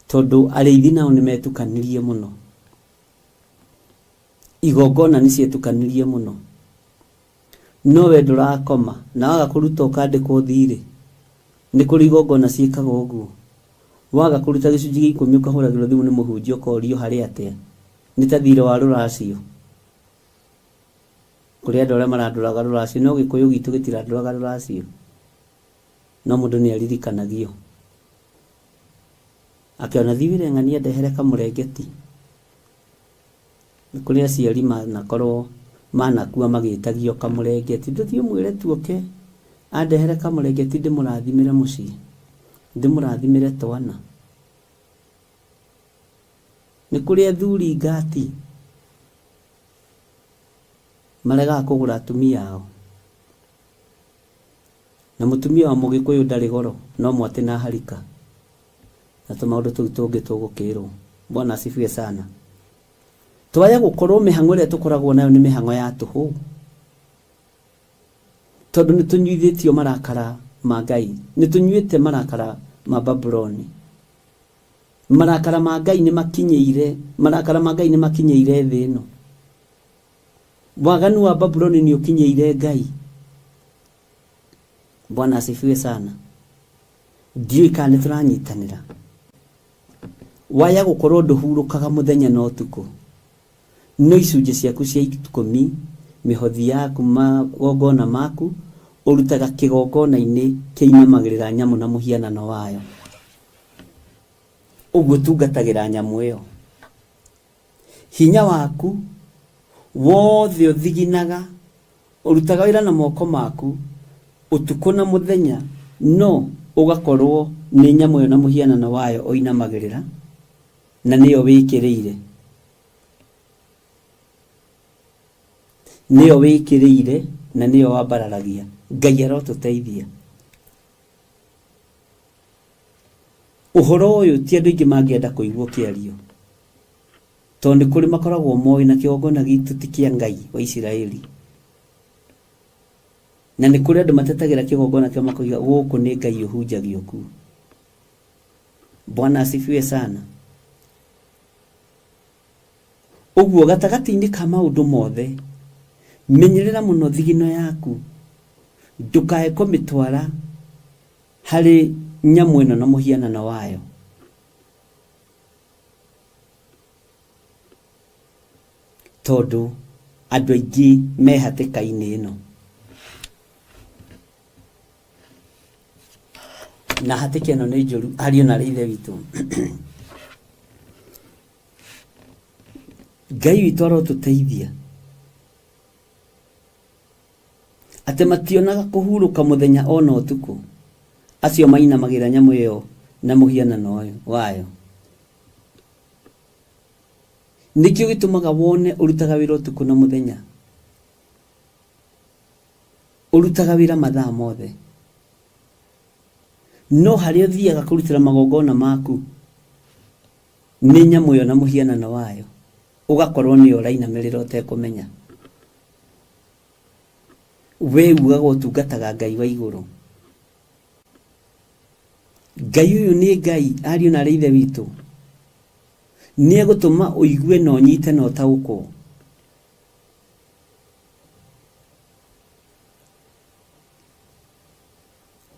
tondu ariithi nao ni metukanirie muno igongona ni cietukanirie muno no we ndurakoma na waga kuruta ukandikwo thiri ni kuri igongona ciikagwo uguo waga kuruta gicunji 10 ukahuragirwo thimu ni muhunjia ukorio hari atia ni ta thire wa ruracio kuri andu aria maranduraga ruracio no gikuyu gitu gitiranduraga ruracio no mundu ni aririkanagio akiona thibire ng'ania ndehere kamurengeti ni kuri aciari manakorwo manakua magitagio kamurengeti nduthio mwire tuoke andehere kamurengeti ndimurathimire mucii ndimurathimire twana ni kuri athuri ngati marega kugura atumia ao na mutumia wa mugikuyu ndari goro no mwate na harika na tumaundu tungi tugukirwo. Bwana asifiwe sana. Twaya gukorwo mihango ria tukoragwo nayo ni mihango ya tuhu tondu ni tunyuithitio marakara ma Ngai ni tunyuite marakara ma Babuloni. Marakara ma Ngai ni makinyeire thi ino. Waganu wa Babuloni ni ukinyeire Ngai. Bwana asifiwe sana. Ndiyo kana turanyitanira. Waya gukorwo nduhurukaga muthenya no tuko no icunjĩ ciaku cia ikũmi mihothi yaku magongona maku urutaga kigongona-inĩ kĩinamagĩrĩra nyamu na mũhianano wayo. Ũguo tungatagĩra nyamu ĩyo. Hinya waku wothe ũthiginaga urutaga wĩra na moko maku utuko na muthenya, no ugakorwo nĩ nyamu ĩyo na mũhianano wayo ũinamagĩrĩra na nĩyo wĩkĩrĩire. Nĩyo wĩkĩrĩire na nĩyo wambararagia. Ngai arotũteithia. Ũhoro ũyũ ti andũ aingĩ mangĩenda kũigua kĩario, tondũ kũrĩ makoragwo moĩ na kĩgongona gitu ti kĩa Ngai wa Isiraeli, na nĩ kũrĩ andũ matetagĩra kĩgongona kĩo makoiga gũkũ nĩ Ngai ũhunjagio kuo. Bwana asifiwe sana. Ũguo gatagatĩ-inĩ ka maũndũ mothe, menyerera mũno thigino yaku, ndukae kũmĩtwara harĩ nyamu ĩno na mũhianano wayo. Tondũ andũ aingĩ me hatĩka-inĩ ĩno, na hatĩka ĩno nĩ njũru. Ariũ na ithe witũ, Ngai witũ arotũteithia atĩ mationaga kũhurũka mũthenya ona ũtukũ acio mainamagĩra nyamu ĩyo na mũhianano wayo. Nĩkĩo gĩtũmaga wone ũrutaga wĩra ũtukũ na mũthenya, ũrutaga wĩra mathaa mothe, no harĩa ũthiaga kũrutĩra magongona maku nĩ nyamu ĩyo na mũhianano wayo, ũgakorwo nĩyo ũrainamĩrĩra ũtekũmenya. We ugaga ũtungataga Ngai wa igũrũ. Ngai ũyũ nĩ Ngai, ariũ na ithe witũ, nĩ egũtũma ũigue na ũnyite na ũtaũkwo.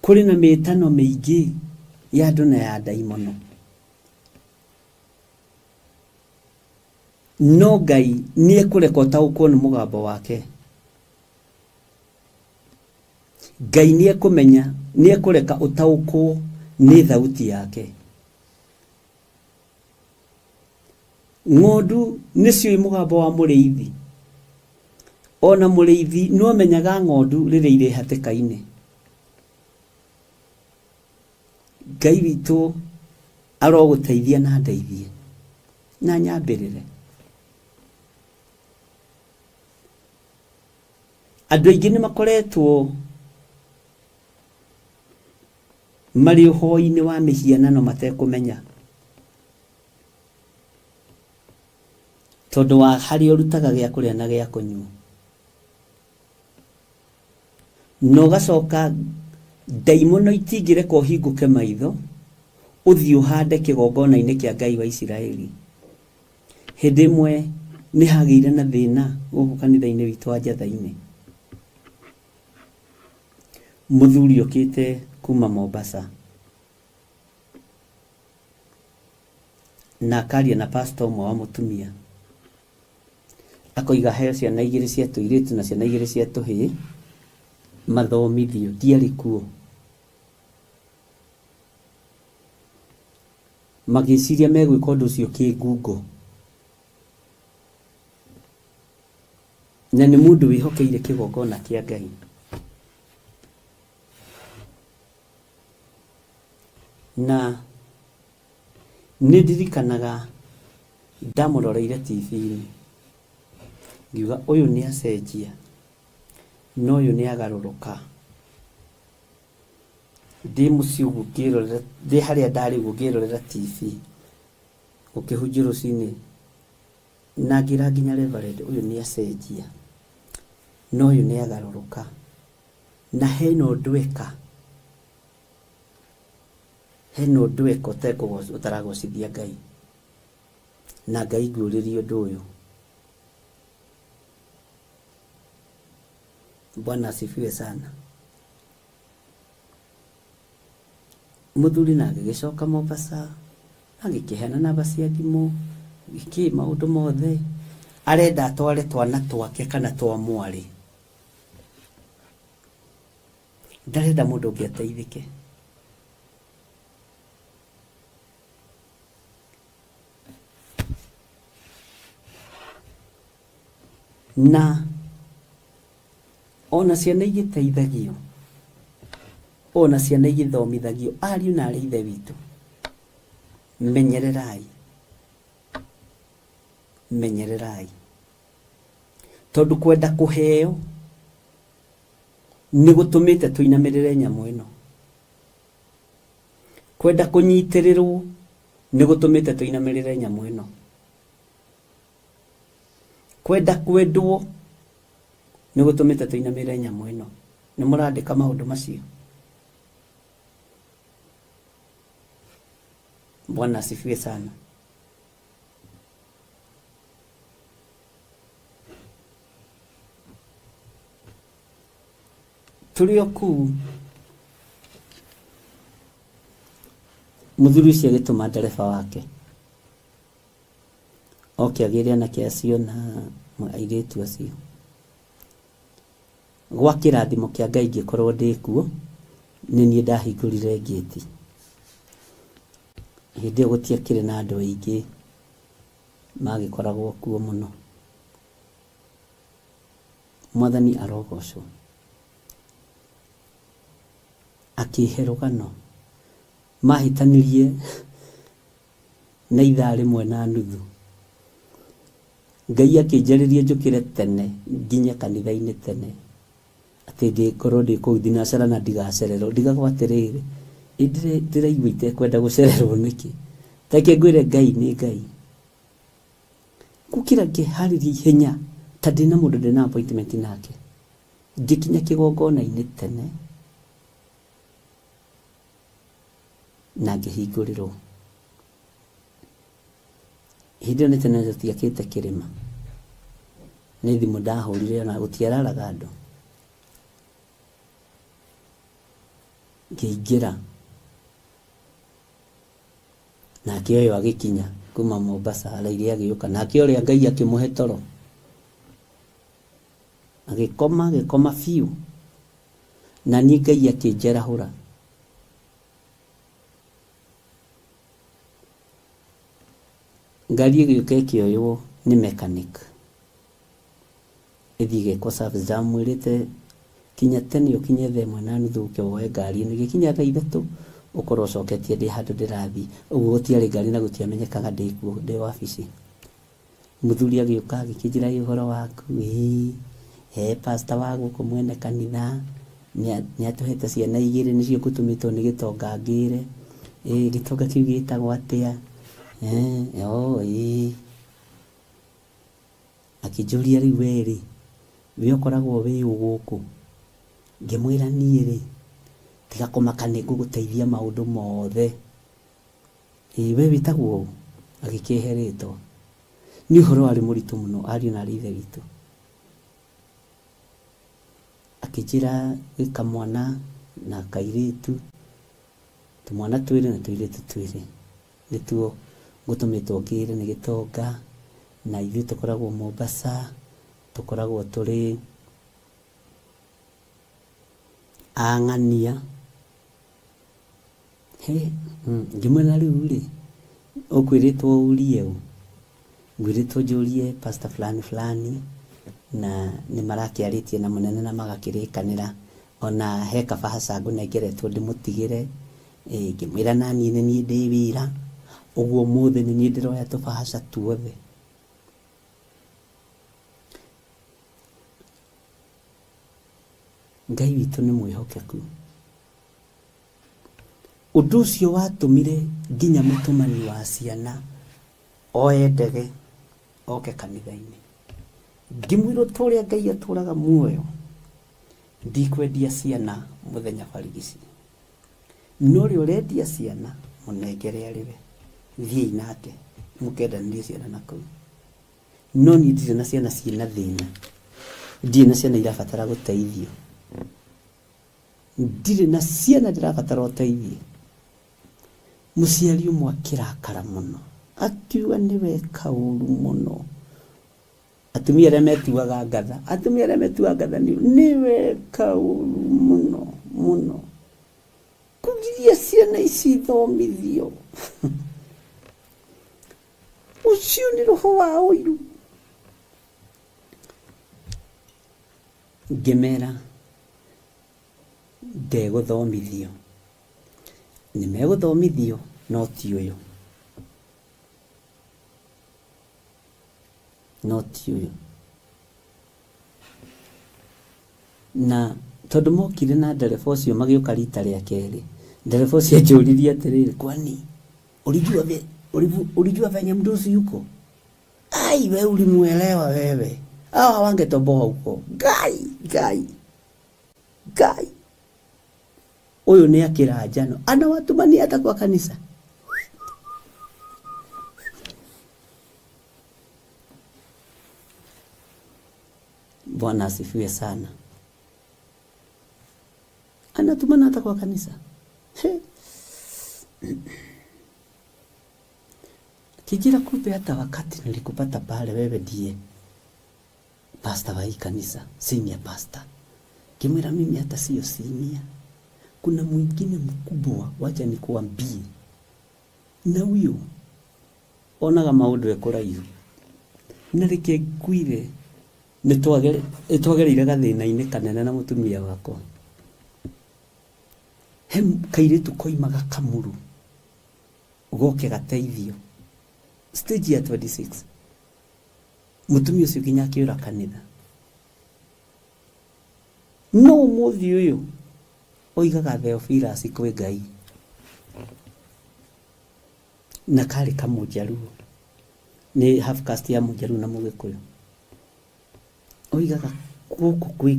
Kũrĩ na mĩtano mĩingĩ ya andũ na ya ndaimono, no Ngai nĩ ekũreka ũtaũkwo nĩ mũgambo wake. Ngai nĩ ekũmenya, nĩ ekũreka ũtaũkwo nĩ thauti yake. Ng'ondu nĩcio mũgambo wa mũrĩithi. Ona mũrĩithi no menyaga ng'ondu rĩrĩa irĩ hatĩka-inĩ. Ngai witũ arogũteithia na ndeithie na nyambĩrĩre. Andũ aingĩ nĩ makoretwo marĩ ũhoi-inĩ wa mĩhianano matekũmenya, tondũ wa harĩa ũrutaga gĩa kũrĩa na gĩa kũnyua, no gacoka ndaimono itingĩreka ũhingũke maitho ũthiĩ ũhande kĩgongona-inĩ kĩa Ngai wa Isiraeli. Hĩndĩ ĩmwe nĩ hagĩire na thĩna gũkũ kanitha-inĩ witũ wa Njatha-inĩ. Mũthuri ũkĩte kuma Mombasa na akaria na pastor ũmwe wa mũtumia, akoiga heo ciana igĩrĩ cia tũirĩtu na ciana igĩrĩ cia tũhĩĩ mathomithio. Ndiarĩ kuo, magĩciria megwĩka ũndũ ũcio kĩngungo, na nĩ mũndũ wĩhokeire kĩgongona kĩa Ngai. Na nĩ ndirikanaga ndamũroreire TV-inĩ ngiuga ũyũ nĩ acenjia, no ũyũ nĩ agarũrũka. Ndĩ mũciĩ ũguo ngĩrorera, ndĩ harĩa ndarĩ ũguo ngĩrorera TV gũkĩhunjio rũcinĩ, na ngira nginya Reverend ũyũ nĩ acenjia, no ũyũ nĩ agarũrũka, na hena ũndũ eka, hena ũndũ eka ũtaragocithia Ngai, na Ngai ngũrĩrie ũndũ ũyũ. Bwana asifiwe sana. Mũthuri na agĩgĩcoka Mombasa, agĩkĩheana namba cia thimũ, gĩkĩ maũndũ mothe, arenda atware twana twake kana twa mwari ndarenda mundu ungi ateithike na ona ciana igiteithagio ona ciana igithomithagio ariu na ari ithe witu menyererai tondu kwenda kuheo ni gutumite tuinamirire nyamu ino kwenda kunyitirirwo ni gutumite tuinamirire nyamu ino kwenda kwendwo ni gutumite tuinamirire nyamu ino ni murandika maundu macio Bwana asifiwe sana. Tulio kuu muthuri ucio agituma ndereba wake okiagiria na kiacio na airitu acio gwa kirathimo kia Ngai gikorwo ndikuo ni nie ndahingurire ngeti hindi gutiakire na andu aingi magikoragwo kuo muno mwathani arogocwo akiherugano mahitanirie na ithaa rimwe na nuthu Ngai akinjaririe njukire tene nginya kanitha-ini tene ati ndikorwo ndi kuu thinacara na ndigacererwo ndigagwatirire ndiraiguite kwenda gucererwo niki take ngwire Ngai ni Ngai kukira ngihariria ihenya ta ndina mundu ndina appointment nake ngikinya kigongona-ini tene na ngihingurirwo hindi ni tene tutiakite kirima ni thimu ndahurire na gutiararaga andu ngiingira nake oyo agikinya kuma Mombasa araire agiuka nake ori Ngai akimuhe toro agikoma fiu na ni Ngai akinjerahura ngari igiuka kioyo ni mechanic ithige kwa service jamwirite kinya tene ukinye themwe na nuthu ukiwoe ngari ni gikinya thaa 3 ukorwo coketie ndi handu ndirathi uguo gutiari ngari na gutiamenyekaga ndikuo ndi wabici muthuri agiuka agikinjira ihoro waku pastor wagu kumwene kanitha ni atuhete ciana igiri nicio gutumitwo ni gitonga ngire gitonga kiu gitagwo atia akijuria riu eri we ukoragwo wi uguku ngimwira nie ri tiga kumakane guguteithia maundu mothe we witagwo agikeheretwo ni uhoro ari muritu muno ari na rithe witu akijira ikamwana na kairitu tumwana twire na tuiritu twire nituo gutumitwo ngire ni gitonga na ithu tukoragwo Mombasa tukoragwo turi angania ngimwena riu ri ukwiritwo urie ngwiritwo jurie pastor fulani na ni marakiaritie na munene na magakirikanira ona heka bahacangu na ngeretwo ndimutigire ngimwira nani ni ndi wira uguo muthe ni ndiroya tubahaca tuothe Ngai witu ni mwihokeku undu ucio watumire nginya mutumani wa ciana oe ndege oke kanitha-ini ngimwiro turia Ngai aturaga muoyo ndikwendia ciana muthenya barigisi no ri urendia ciana munengere ariwe thii nake mukenda ndi ciana nako no ni ndi na ciana ciina thina ndi na ciana irabatara guteithio ndire na ciana ndirabatara uteithio muciari umwe akirakara muno akiuga niwe kauru muno atumia arĩa metuaga ngatha niwe kaũru mũno kugiria ciana ici thomithio ucio nĩ roho wa ũiru. Ngĩmera ndegũthomithio, nĩmegũthomithio no ti ũyũ, na tondũ mokire na ndereba ũcio magĩũka rita rĩa kerĩ, ndereba ũcio anjũririe atĩrĩrĩ, kwani ulijua venye mdosi yuko? Ai, wewe ulimuelewa wewe, hawa wangetoboa huko. Gai huyu ni akirajano, anawatumania hata kwa kanisa. Bwana asifiwe sana. Anatumana hata kwa kanisa. Kijira kupe hata wakati nilikupata pale wewe ndiye pastor wa hii kanisa, senior pastor. Kimwira mimi hata sio senior. Kuna mwingine mkubwa, wacha nikuambie. Na huyo onaga maundu ekoraihu. Na reke ngwire nitwagereire gathina-inĩ kanene na mutumia wakwa. Kairitu koimaga kamuru goke gateithio stage ya 26. Mutumia ucio kinya akiura kanitha. No muthi uyu oigaga Theophilus kwĩ Ngai. Na kari kamujaruo ni half caste ya mujaruo na Mugikuyu. Oigaga guku kwĩ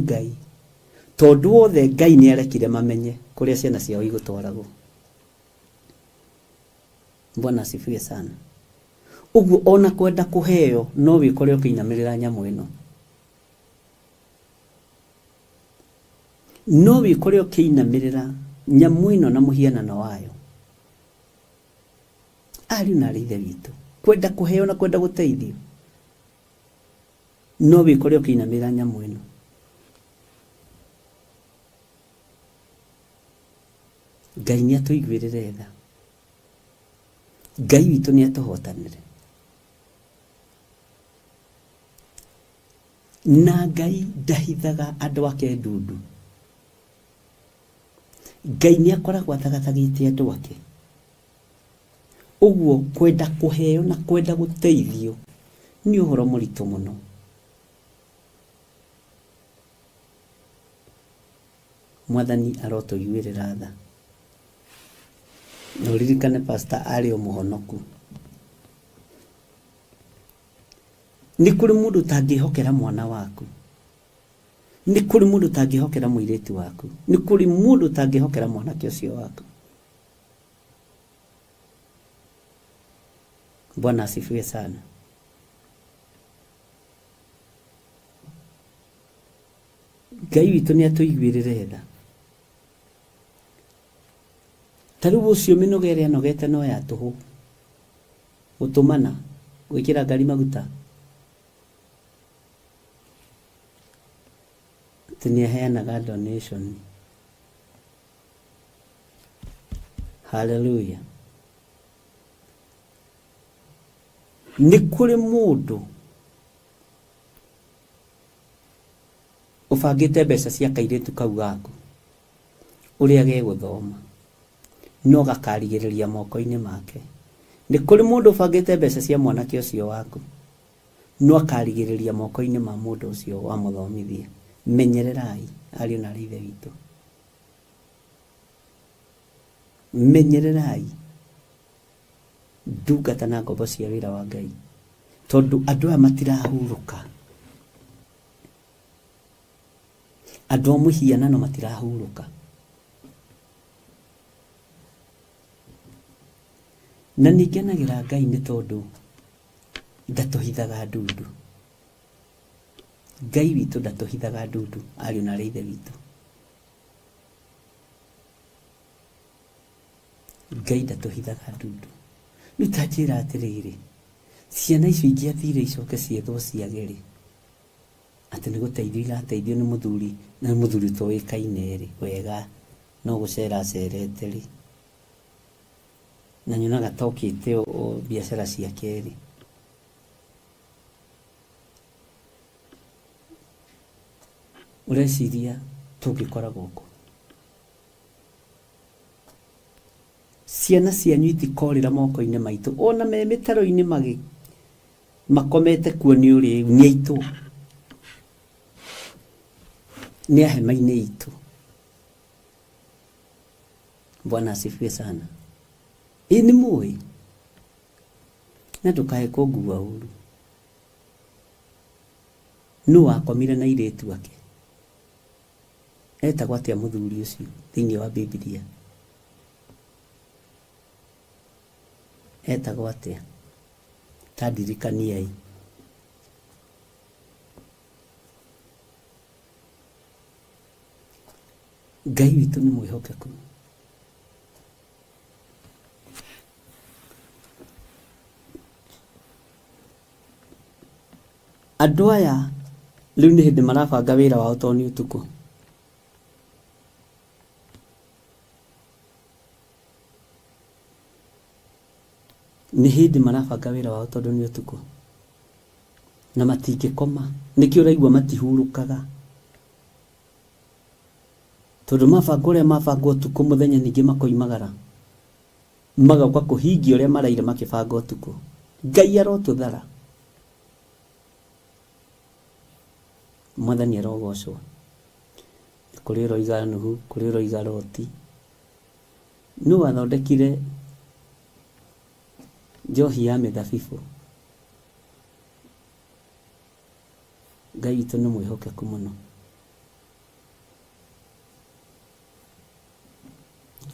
Ngai. Tondu othe Ngai ni arekire mamenye kuria ciana ciao igutwaragwo. Bwana asifiwe sana. Uguo ona kwenda kuheo no wikore ukiinamirira nyamu ino. No wikore ukiinamirira nyamu ino na muhianano wayo. Ari na rithe witu. Kwenda kuheo na kwenda guteithio. No wikore ukiinamirira nyamu ino. Ngai ni atuiguirire tha. Ngai witu ni atuhotanire. Na Ngai ndahithaga andu ake ndundu. Ngai ni akoragwo athagathagitie andu ake. Uguo kwenda kuheo na kwenda guteithio ni uhoro muritu muno. Mwathani arotuiguirira tha. No ririkane pastor ari o muhonoku. Ni kuri mundu tangihokera mwana waku. Ni kuri mundu tangihokera muiritu waku. Ni kuri mundu tangihokera mwanake ucio waku. Bwana asifiwe sana. Ngai witu ni atuiguirire tha. Taru ucio minogere anogete no ya tuhu. Utumana gwikira ngari maguta. Tenia heanaga donation. Hallelujah. Ni kuri mundu ufangite mbeca cia kairitu kau gaku uria geguthoma no gakarigiriria moko-ini make. Ni kuri mundu ufangite mbeca cia mwanake ucio waku no akarigiriria moko-ini ma mundu ucio wa muthomithia. Menyererai ari na rithe witu. Menyererai ndungata na ngombo cia wira wa Ngai. Tondu andu aya matirahuruka. Andu a muhianano matirahuruka. Na nigenagira Ngai ni tondu ndatuhithaga ndundu. Ngai witu ndatuhithaga ndundu ari na rithe witu. Ngai ndatuhithaga ndundu. Nitajira atiriri ciana icio ingĩathire icoke ciethwo ciagere atĩ nĩ gũteithio irateithio nĩ mũthuri na mũthuri toĩkaine rĩ wega no gũcera cerete rĩ na nyonaga tokĩte o biacara ciake rĩ ũreciria tũngĩkora gũkũ ciana cianyu itikorĩra moko-inĩ maitũ ona me mĩtaro-inĩ makomete kuo nĩ ũrĩu nĩ aitũ nĩ ahema-inĩ itũ. Bwana asifiwe sana. Hii ni mũĩ na ndũkae kũngua ũru nũ wakomire na airĩtu ake etagwo atĩa mũthuri ũcio thĩinĩ wa Biblia etagwo atĩa tandirikaniai Ngai witũ nĩ mwĩhokeku andũ aya rĩu nĩ hĩndĩ marabanga wĩra wao tondũ nĩ ũtukũ nĩ hĩndĩ marabanga wĩra wao tondũ nĩ ũtukũ na matingĩkoma nĩkĩo ũraigua matihurũkaga tondũ mabanga ũrĩa mabanga ũtukũ mũthenya ningĩ makoimagara magauka kũhingia ũrĩa maraire makĩbanga ũtukũ. Ngai arotũthara Mwathani arogocwo kũrĩ roiga Nuhu kũrĩ roiga Loti nũ wathondekire njohi ya mĩthabibũ. Ngai witũ nĩ mwĩhokeku mũno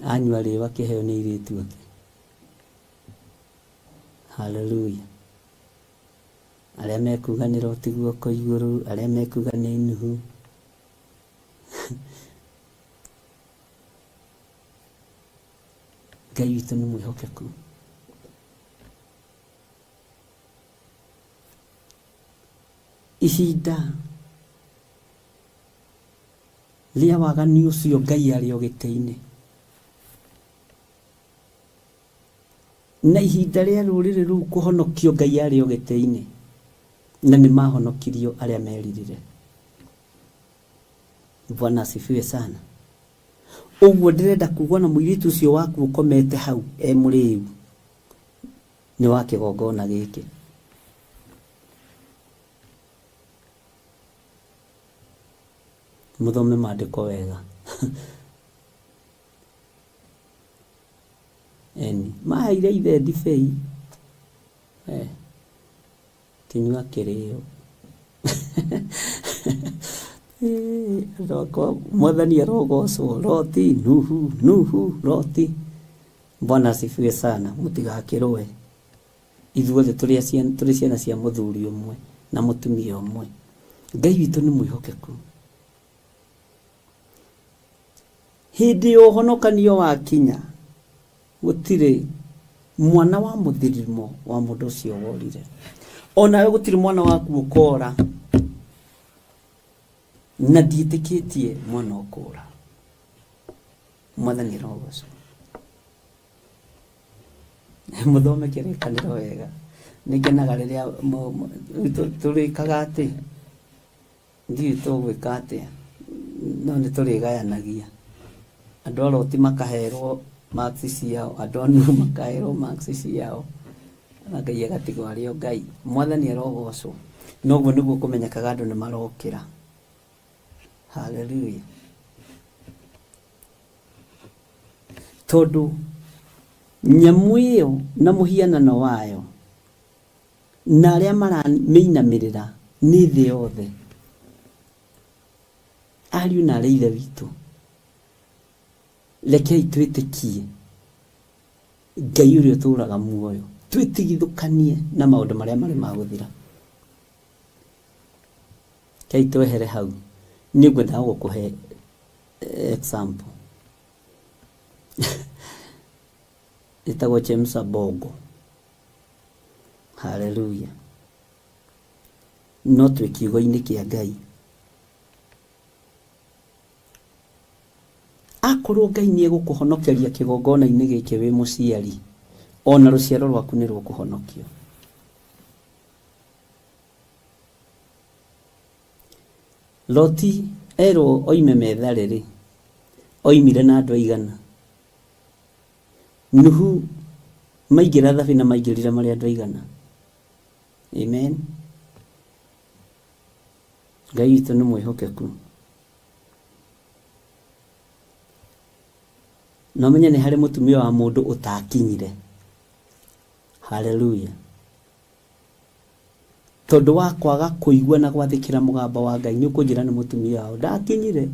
anyua rĩwa kĩheo nĩ airĩtu ake. Hallelujah. Arĩa mekuga nĩ Loti guoko igũrũ arĩa mekuga nĩ Nuhu Ngai witũ nĩ mwĩhokeku. Ihinda rĩa wagani ũcio Ngai arĩ o gĩtĩ-inĩ na ihinda rĩa rũrĩrĩ rũu kũhonokio Ngai arĩ o gĩtĩ-inĩ na nĩ mahonokirio arĩa meririre. Bwana asifiwe sana. Ũguo ndĩrenda kuga na mũirĩtu ũcio waku ũkomete hau mũrĩu nĩ wa kĩgongona gĩkĩ. Mũthome maandĩko wega. Maheire ithe ndibei kĩnyua kĩrĩo Mwathani arogocwo Loti Nuhu Loti. Bwana asifiwe sana. Mũtigakĩrũe ithuothe tũrĩ ciana cia mũthuri ũmwe na mũtumia ũmwe. Ngai witũ nĩ mwĩhokeku. Hĩndĩ ya ũhonokanio wa kinya gũtirĩ mwana wa mũthirimo wa mũndũ ũcio worire ona gũtirĩ mwana waku ũkora na ndiĩtĩkĩtie mwana ũkora. Mwathani arogocwo. Mũthome kĩrĩkanĩro wega. Nĩngenaga rĩrĩa tũrĩkaga atĩ ndiũĩ tũgwĩka atĩa no nĩ tũrĩgayanagia. Andũ a Loti makaherwo maksi ciao andũ a Nuhu makaherwo maksi ciao na Ngai agatigwo arĩ o Ngai. Mwathani arogocwo. Noguo nĩguo kũmenyekaga andũ nĩ marokĩra. Hallelujah. Tondũ nyamũ ĩyo na mũhianano wayo na arĩa maramĩinamĩrĩra nĩ thĩ yothe. Ariũ na arĩ ithe witũ rekei twĩtĩkie Ngai ũrĩa ũtũũraga muoyo twĩtigithũkanie na maũndũ marĩa marĩ ma gũthira. Kei twehere hau nĩ ngwenda gũkũhe example. Ĩtagwo James Abongo. Haleluya. No twĩ kiugo-inĩ kĩa Ngai. Akorwo Ngai nĩ egũkũhonokeria kĩgongona-inĩ gĩkĩ wĩ mũciari, ona rũciaro rwaku nĩ rũkũhonokio. Loti erwo oime metharĩ rĩ, oimire na andũ aigana? Nuhu maingĩra thabina maingĩrire marĩ andũ aigana? Amen. Ngai witũ nĩ mwĩhokeku. No menye nĩ harĩ mũtumia wa mũndũ ũtakinyire. Haleluya. Tondũ wa kwaga kũigua na gwathĩkĩra mũgambo wa Ngai nĩ ũkũnjĩra nĩ mũtumia wao ndakinyire.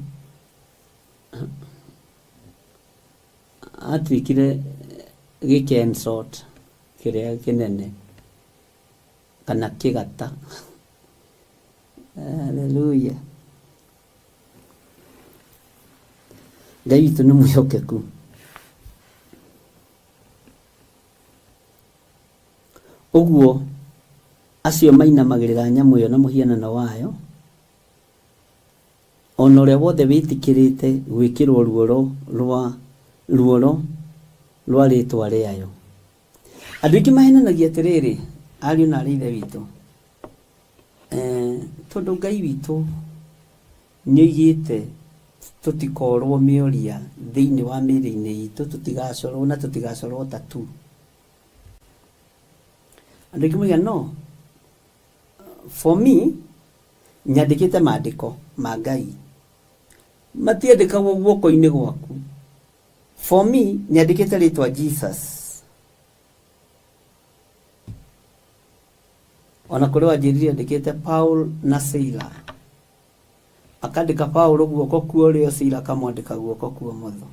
Atuĩkire gĩkensot kĩrĩa kĩnene kana kĩgata. Haleluya. Ngai witũ nĩ mwĩhokeku. Ũguo acio mainamagĩrĩra nyamũ ĩyo na mũhianano wayo, ona ũrĩa wothe wĩtĩkĩrĩte gwĩkĩrwo ruoro rwa rĩtwa rĩayo. Andũ aingĩ mahenanagia atĩrĩrĩ, ariũ na aarĩ a Ithe witũ, tondũ Ngai witũ nĩ oigĩte tũtikorwo mĩoria thĩinĩ wa mĩĩrĩ-inĩ itũ, tũtigacorwo na tũtigacorwo tatu. Andũ aingĩ moiga no, for me nyandĩkĩte maandĩko ma Ngai, matiandĩkagwo guoko-inĩ gwaku. For me nyandĩkĩte rĩtwa Jesus. Ona kũrĩ wanjĩrire andĩkĩte Paul na Sila, akandĩka Paul guoko kwa ũrĩo, Sila akamwandĩka guoko kwa ũmotho.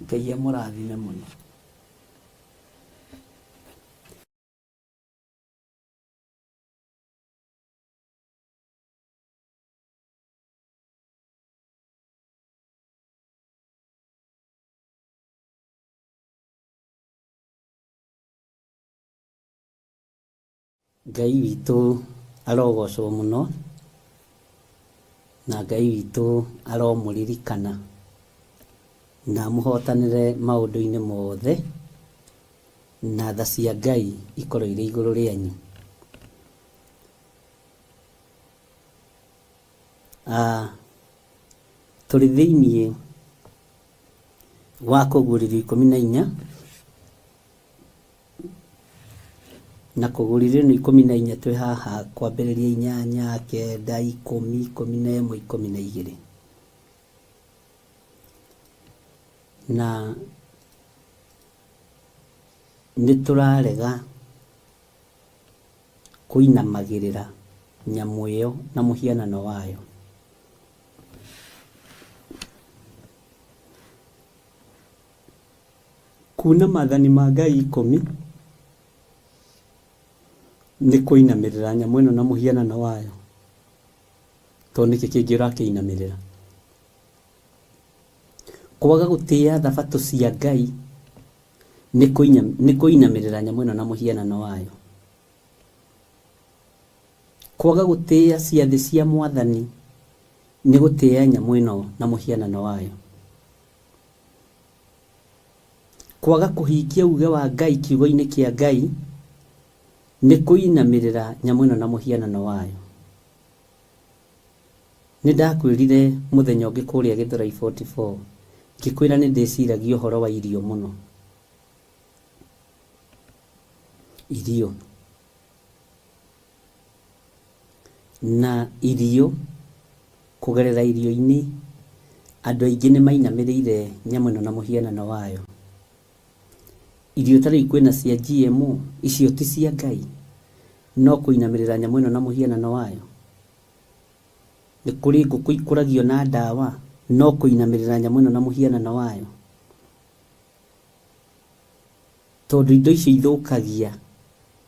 Ngai amũrathime mũno. Ngai witũ arogocwo mũno, na Ngai witũ aromũririkana na mũhotanĩre maũndũ-inĩ mothe, na tha cia Ngai ikorwo irĩ igũrũ rĩanyu. Tũrĩ thĩinĩ wa Kũguũrĩrio 14 na Kũguũrĩrio 14 twĩ haha kwambĩrĩria 8, 9, 10, 11, 12. Na nĩ tũrarega kũinamagĩrĩra nyamũ ĩyo na mũhianano wayo. Kuna maathani ma Ngai 10 nĩ kũinamĩrĩra nyamũ ĩno na mũhianano wayo. Tondũ nĩkĩ kĩngĩ ũrakĩinamĩrĩra? Kwaga gũtĩĩa thabatũ cia Ngai nĩ kũinamĩrĩra nyamũ ĩno na mũhianano wayo. Kwaga gũtĩĩa ciathĩ cia Mwathani nĩ gũtĩĩa nyamũ ĩno na mũhianano wayo. Kwaga kũhingia uge wa Ngai kiugo-inĩ kĩa Ngai nĩ kũinamĩrĩra nyamũ ĩno na mũhianano wayo. Nĩ ndakwĩrire mũthenya ũngĩ kũrĩa Gĩthũrai 44, ngĩkwĩra nĩ ndĩciragia ũhoro wa irio mũno. Irio. Na irio, kũgerera irio-inĩ, andũ aingĩ nĩ mainamĩrĩire nyamũ ĩno na mũhianano wayo. Irio tarĩ kwĩna cia GMO, icio ti cia Ngai, no kũinamĩrĩra nyamũ ĩno na mũhianano wayo. Nĩ kũrĩ ngũkũ ikũragio na ndawa, no kũinamĩrĩra nyamũ ĩno na mũhianano wayo. Tondũ indo icio ithũkagia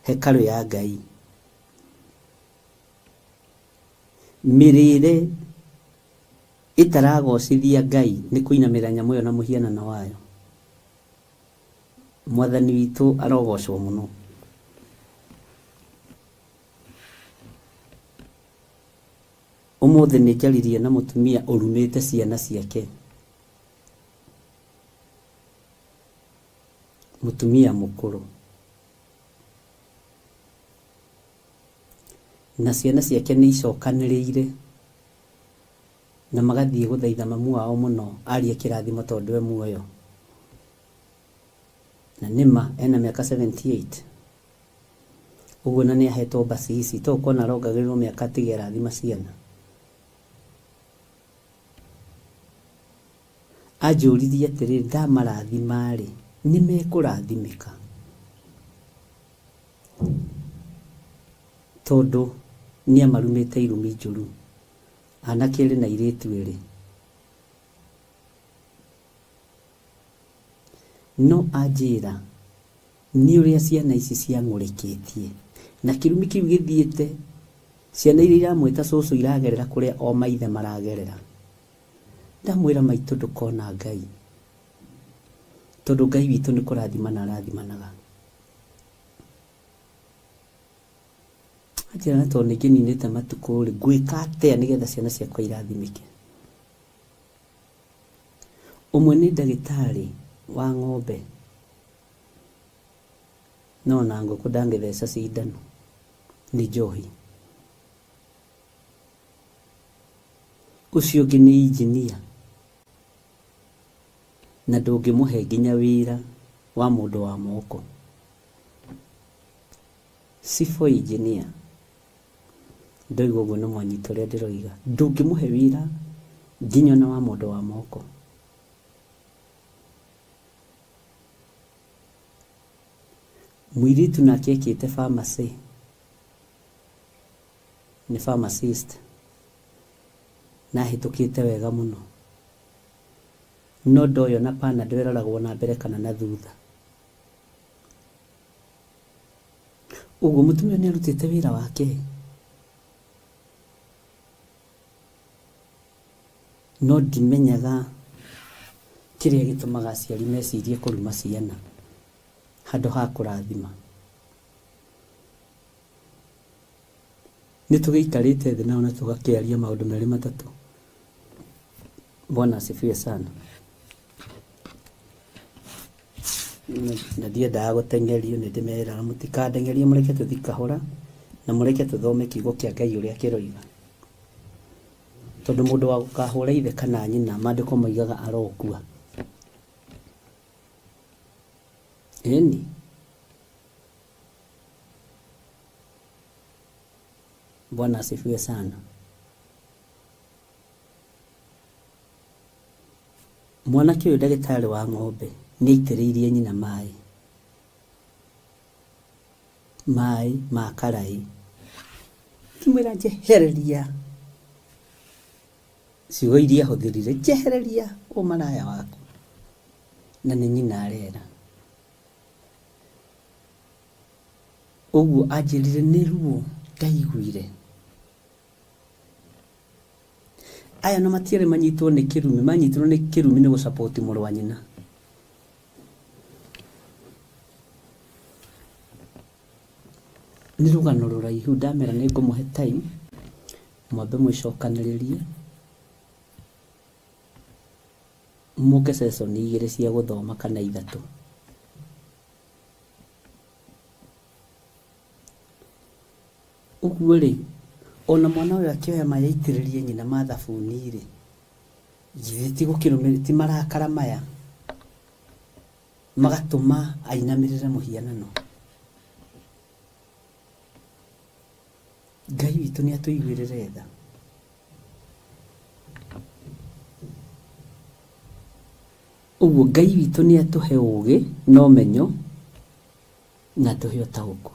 hekarũ ya Ngai. Mĩrĩre itaragocithia Ngai nĩ kũinamĩra nyamũ ĩyo na mũhianano wayo. Mwathani witũ arogocwo mũno. Ũmũthĩ nĩ njaririe na mũtumia ũrumĩte ciana ciake. Mũtumia mũkũrũ. Na ciana ciake nĩ icokanĩrĩire na magathiĩ gũthaitha mamu wao mũno arie kĩrathimo tondũ we muoyo. Na nĩma ena mĩaka 78. Ũguo na nĩ ahetwo basi ici to kuona arongagĩrĩrwo mĩaka atige rathima ciana. Anjũririe atĩrĩ ndamarathima-rĩ nĩ mekũrathimĩka. Tondũ nĩ amarumĩte irumi njũru. Anake erĩ na airĩtu erĩ. No anjĩra nĩ ũrĩa ciana ici ciang'ũrĩkĩtie. Na kĩrumi kĩu gĩthiĩte ciana iria iramwĩta cũcũ iragerera kũrĩa o maithe maragerera. Ndamwĩra maitũ ndũkona Ngai. Tondũ Ngai witũ nĩ kũrathimana arathimanaga. Anjĩra na tondũ ningĩ ninĩte matukũ-rĩ ngwĩka atĩa nĩgetha ciana ciakwa irathimĩke. Ũmwe nĩ ndagĩtarĩ wa ng'ombe. No na ngũkũ ndangĩtheca cindano nĩ njohi. Ũcio ũngĩ nĩ injinia. Na ndũngĩmũhe nginya wĩra wa mũndũ wa moko. Civil engineer. Ndoiga ũguo nĩ mwanyita ũrĩa ndĩroiga. Ndũngĩmũhe wĩra nginya na wa mũndũ wa moko. Mũirĩtu nake ekĩte pharmacy. Nĩ pharmacist. Na hĩtũkĩte wega mũno. No ndoyo na pana ndweraragwo na mbere kana na thutha. Ũguo mũtumia nĩ arutĩte wĩra wake. No ndimenyaga kĩrĩa gĩtũmaga aciari mecirie kũruma ciana handũ ha kũrathima. Nĩ tũgĩikarĩte thĩ nao na tũgakĩaria maũndũ merĩ matatũ. Bwana asifiwe sana. Na ndiendaga gũteng'erio nĩ ndĩmeraga mũtikandengerie mũreke tũthiĩ kahora na mũreke tũthome kiugo kĩa Ngai ũrĩa kĩroiga. Tondũ mũndũ wa gũkahũra ithe kana nyina maandĩko moigaga arokua. Eni. Bwana asifiwe sana. Mwanake ũyũ ndagĩtarĩ wa ng'ombe nĩ aitĩrĩirie nyina maĩ. Maĩ ma karai. Kimwĩra njehereria. Ciugo iria ahũthĩrire njehereria ũmaraya waku. Na nĩ nyina arera. Ũguo anjĩrire nĩ ruo ndaiguire. Aya no matiarĩ manyitwo nĩ kĩrumi, manyitirwo nĩ kĩrumi nĩ gũsupport mũrũ wa nyina. Nĩ rũgano rũraihu ndamera nĩ ngũmũhe time mwambe mwĩcokanĩrĩrie mũke session 2 cia gũthoma kana 3. Ũguo rĩ ona mwana ũyũ akĩoya maĩ aitĩrĩrie nyina mathabuni-rĩ githĩ ti gũkĩrũmĩrĩra ti marakara maya magatũma ainamĩrĩre mũhianano. Ngai witũ nĩ atũiguĩrĩre tha. Ũguo Ngai witũ nĩ atũhe ũũgĩ na ũmenyo na atũhe ũtaũku.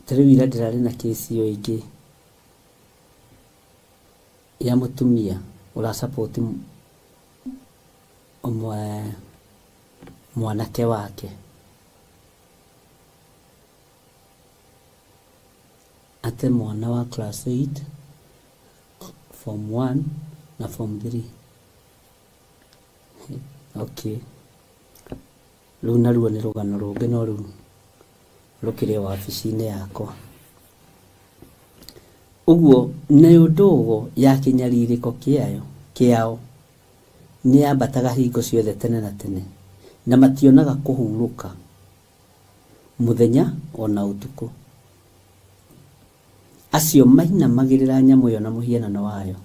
Tarĩu ira ndĩrarĩ na kesi ĩyo ĩngĩ ya mũtumia ũrasupport mwanake wake. ate mwana wa class 8 form 1 na form 3. Okay, rĩu naruo nĩ rũgano rũngĩ no rĩu rũkĩrĩ wabici-inĩ yakwa. Ũguo nayo ndogo ya kĩnyarirĩko kĩao nĩ yambataga hingo ciothe tene na tene, na mationaga kũhurũka mũthenya ona ũtukũ. Acio mainamagĩrĩra nyamũ ĩyo na mũhianano wayo,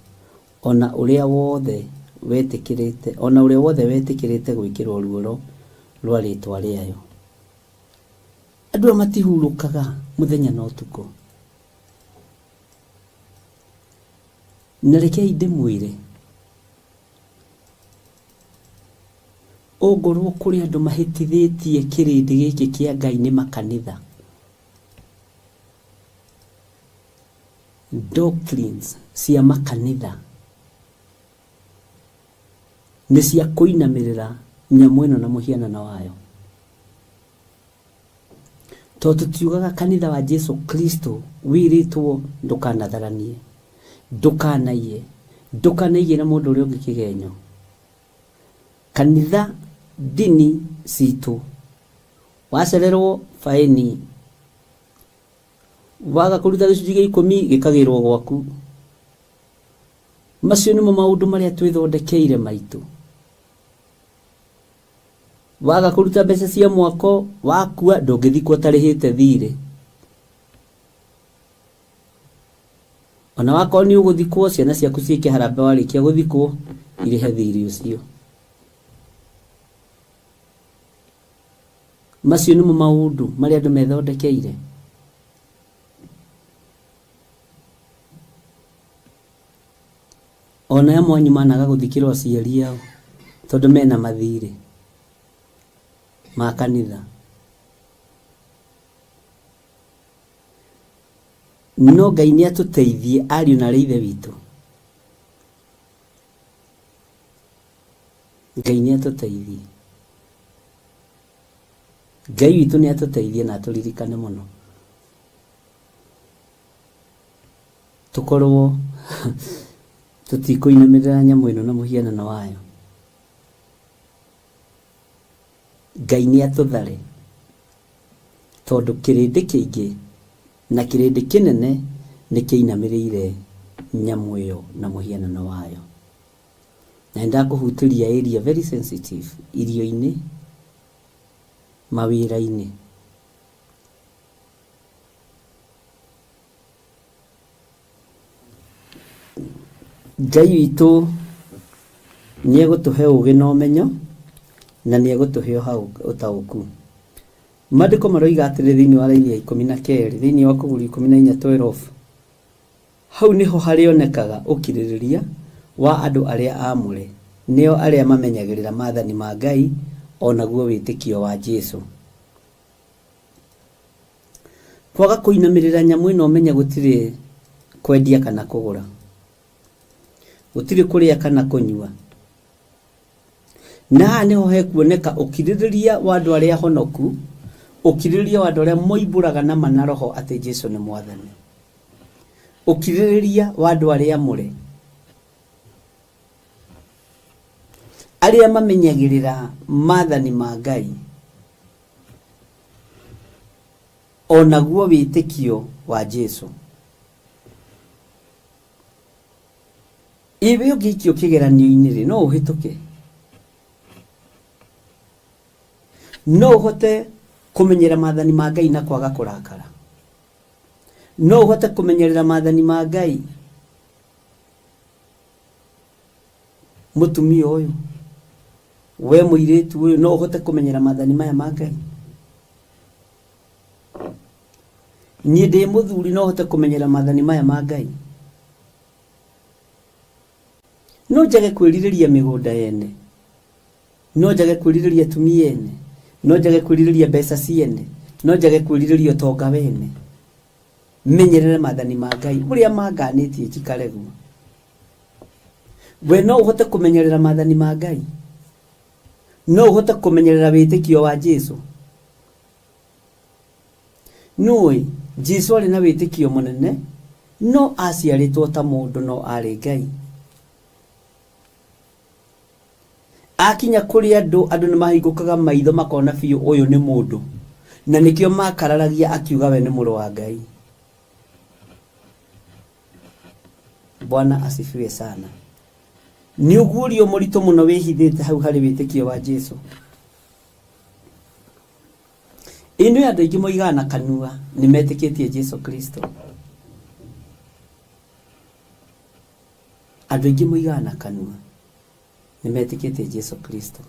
ona ũrĩa wothe wetĩkĩrĩte gwĩkĩrwo ruoro rwa rĩtwa rĩayo. Andũ matihurũkaga mũthenya na ũtukũ. Na rekei ndĩmwĩre, ongorwo kũrĩ andũ mahĩtithĩtie kĩrĩndĩ gĩkĩ kĩa Ngai nĩ makanitha. Doctrines cia makanitha nĩ cia kũinamĩrĩra nyamũ ĩno na mũhianano wayo. Tondũ tutiugaga kanitha wa Jesu Kristo wĩrĩtwo ndũkanatharanie, ndũkanaiye na mũndũ ũrĩa ũngĩ kĩgenyo. Kanitha dini citũ, wacererwo faini, waga kũruta gĩcunjĩ gĩa 10 gĩkagĩrwo gwaku. Macio nĩmo maũndũ marĩa twĩthondekeire maitũ. Waga kũruta mbeca cia mwako wakua ndũngĩthikwo ũtarĩhĩte thirĩ. Ona wakorwo nĩ ũgũthikwo, ciana ciaku ciĩke harambee warĩkia gũthikwo irĩhe thirĩ ũcio. Macio nĩmo maũndũ marĩa andũ methondekeire. Ona ya mwanyu managa gũthikĩrwo aciari ao tondũ mena mathirĩ ma kanitha. No Ngai nĩ atũteithie ariũ na ithe witũ. Ngai nĩ atũteithie. Ngai witũ nĩ atũteithie na atũririkane mũno. Tũkorwo tutikũinamĩrĩra nyamũ ĩno na mũhianano wayo. Ngai nĩ atũthare tondũ kĩrĩndĩ kĩingĩ na kĩrĩndĩ kĩnene nĩ kĩinamĩrĩire nyamũ ĩyo na mũhianano wayo. Na ndakũhutĩria area very sensitive, irio-inĩ, mawĩra-inĩ. Ngai witũ nĩ egũtũhe ũgĩ na ũmenyo na nĩ egũtũhe ũtaũku. Maandĩko maroiga atĩrĩ thĩinĩ wa raini ya 12 thĩinĩ wa Kũburi 14:12, hau nĩho harĩonekaga ũkirĩrĩria wa andũ arĩa aamũre, nĩo arĩa mamenyagĩrĩra maathani ma Ngai onaguo wĩtĩkio wa Jesu. Kwaga kũinamĩrĩra nyamũ ĩno menya gũtirĩ kwendia kana kũgũra, gũtirĩ kũrĩa kana kũnyua. Na nĩho hekuoneka ũkirĩrĩria wa andũ arĩa honoku, ũkirĩrĩria wa andũ arĩa moimbũraga na manaroho atĩ Jesu nĩ mwathani, ũkirĩrĩria wa andũ arĩa amũre, arĩa mamenyagĩrĩra maathani ma Ngai onaguo wĩtĩkio wa Jesu. Iwe ũngĩikio kĩgeranio-inĩ rĩ, no ũhĩtũke? No ũhote kũmenyera maathani ma Ngai na kwaga kũrakara? No ũhote kũmenyerera maathani ma Ngai? Mũtumia ũyũ, we mũirĩtu ũyũ, no ũhote kũmenyera maathani maya ma Ngai? Niĩ ndĩ mũthuri, no ũhote kũmenyera maathani maya ma Ngai? No njage kwĩrirĩria mĩgũnda yene, no njage kwĩrirĩria atumia ene, no njage kwĩrirĩria mbeca ciene, no njage kwĩrirĩria ũtonga wene, menyerere maathani ma Ngai ũrĩa manganĩtie njikareguo. We no ũhote kũmenyerera maathani ma Ngai? No ũhote kũmenyerera wĩtĩkio wa Jesu? Nũĩ Jesu arĩ na wĩtĩkio mũnene, no aciarĩtwo ta mũndũ no arĩ Ngai. Akinya kũrĩ andũ nĩ mahingũkaga maitho makona biũ ũyũ nĩ mũndũ, na nĩkĩo makararagia akiuga we nĩ mũrũ wa Ngai. Bwana asifiwe sana. Nĩ ũguũrio mũritũ mũno wĩhithĩte hau harĩ wĩtĩkio wa Jesu. Ĩno andũ aingĩ moigaga na kanua nĩ metĩkĩtie Jesu Kristo. Andũ aingĩ moigaga na kanua nĩ metĩkĩtie Jesu Kristo.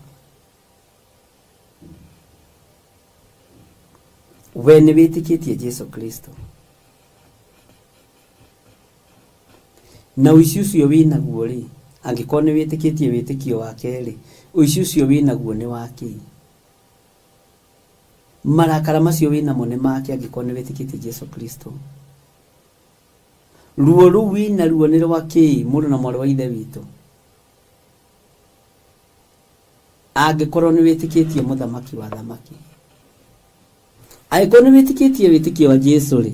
We nĩ wĩtĩkĩtie Jesu Kristo. Na ũici ũcio wĩnaguo rĩ, angĩkorwo nĩ wĩtĩkĩtie wĩtĩkio wake rĩ, ũici ũcio wĩnaguo nĩ wake. Marakara macio wĩnamo nĩ make angĩkorwo nĩ wĩtĩkĩtie Jesu Kristo. Ruo rũu wĩnaruo nĩ rwake, mũndũ na mwarĩ wa ithe witũ. Angĩkorwo nĩ wĩtĩkĩtie mũthamaki wa thamaki. Angĩkorwo nĩ wĩtĩkĩtie wĩtĩkio wa Jesu rĩ,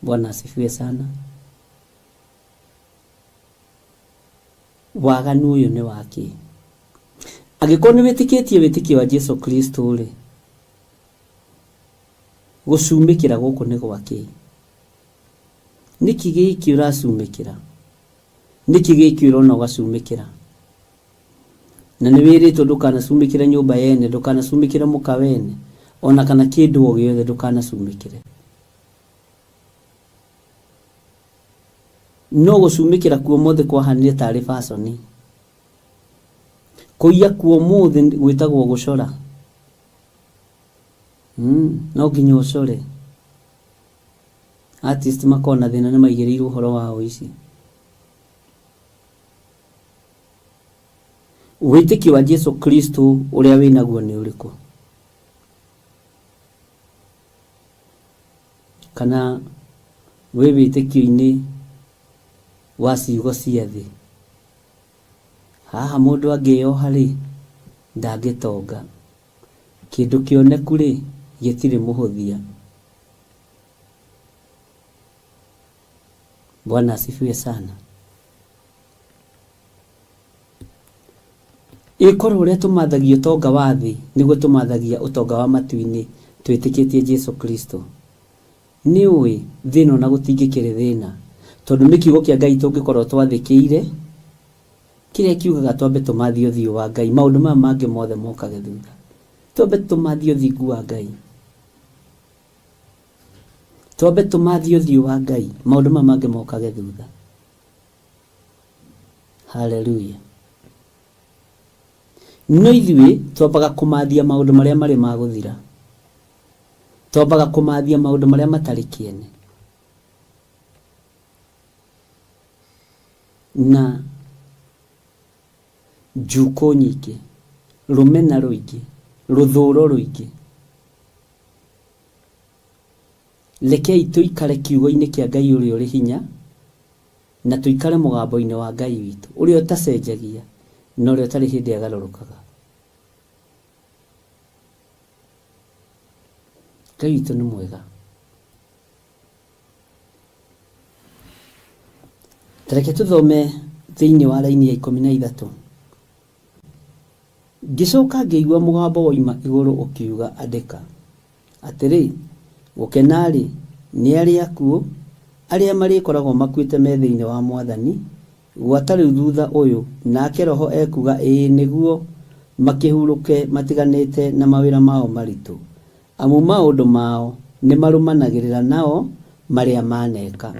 Bwana asifiwe sana. Waganu ũyũ nĩ wake. Angĩkorwo nĩ wĩtĩkĩtie wĩtĩkio wa Jesu Kristo rĩ, gũcumĩkĩra gũkũ nĩ gwake. Nĩkĩ gĩkĩ ũracumĩkĩra? Nĩkĩ gĩkĩ ũrona ũgacumĩkĩra? Na nĩ wĩrĩtwo ndũkanacumĩkĩre nyũmba yene, ndũkanacumĩkĩre mũka wene, ona kana kĩndũ o gĩothe ndũkanacumĩkĩre. No gũcumĩkĩra kuo mothe kwahanire tarĩ fashion. Kũiya kuo mothe gwĩtagwo gũcora. No nginya ũcore. Artist makona thĩna nĩ maigĩrĩirwo ũhoro wa ũici. Wĩtĩkio wa Jesu Kristo ũrĩa wĩnaguo nĩ ũrĩkũ? Kana wĩ wĩtĩkio-inĩ wa ciugo cia thĩ? Haha mũndũ angĩoha rĩ, ndangĩtonga. Kĩndũ kĩoneku rĩ, gĩtirĩ mũhũthia. Bwana asifiwe sana. Ĩkorwo ũrĩa tũmathagia ũtonga wa thĩ nĩguo tũmathagia ũtonga wa matu-inĩ twĩtĩkĩtie Jesu Kristo. Nĩ ũĩ thĩna na gũtingĩkĩrĩ thĩna, tondũ nĩ kiugo kĩa Ngai tũngĩkorwo twathĩkĩire kĩrĩa kiugaga twambe tũmathie ũthiũ wa Ngai, maũndũ maya mangĩ mothe mokage thutha. Twambe tũmathie ũthingu wa Ngai, twambe tũmathie ũthiũ wa Ngai, maũndũ maya mangĩ mokage thutha. Haleluya. No ithuĩ twambaga kũmathia maũndũ marĩa marĩ ma gũthira, twambaga kũmathia maũndũ marĩa matarĩ kĩene. Na njuko nyingĩ, rũmena rũingĩ, rũthũũro rũingĩ. Rekei tũikare kiugo-inĩ kĩa Ngai ũrĩa ũrĩ hinya, na tũikare mũgambo-inĩ wa Ngai witũ ũrĩa ũtacenjagia na ũrĩa ũtarĩ hĩndĩ agarũrũkaga. Ngai witũ nĩ mwega. Tareke tũthome thĩinĩ wa raini ya 13. Ngĩcoka ngĩigua mũgambo woima igũrũ ũkiuga, andĩka atĩrĩ, gũkena-rĩ nĩ arĩa akuũ, arĩa marĩkoragwo makuĩte metha-inĩ wa Mwathani gwata rĩu thutha ũyũ, nake Roho ekuga ĩĩ nĩguo makĩhurũke matiganĩte na mawĩra mao maritũ, amu maũndũ mao nĩ marũmanagĩrĩra nao marĩa maneka.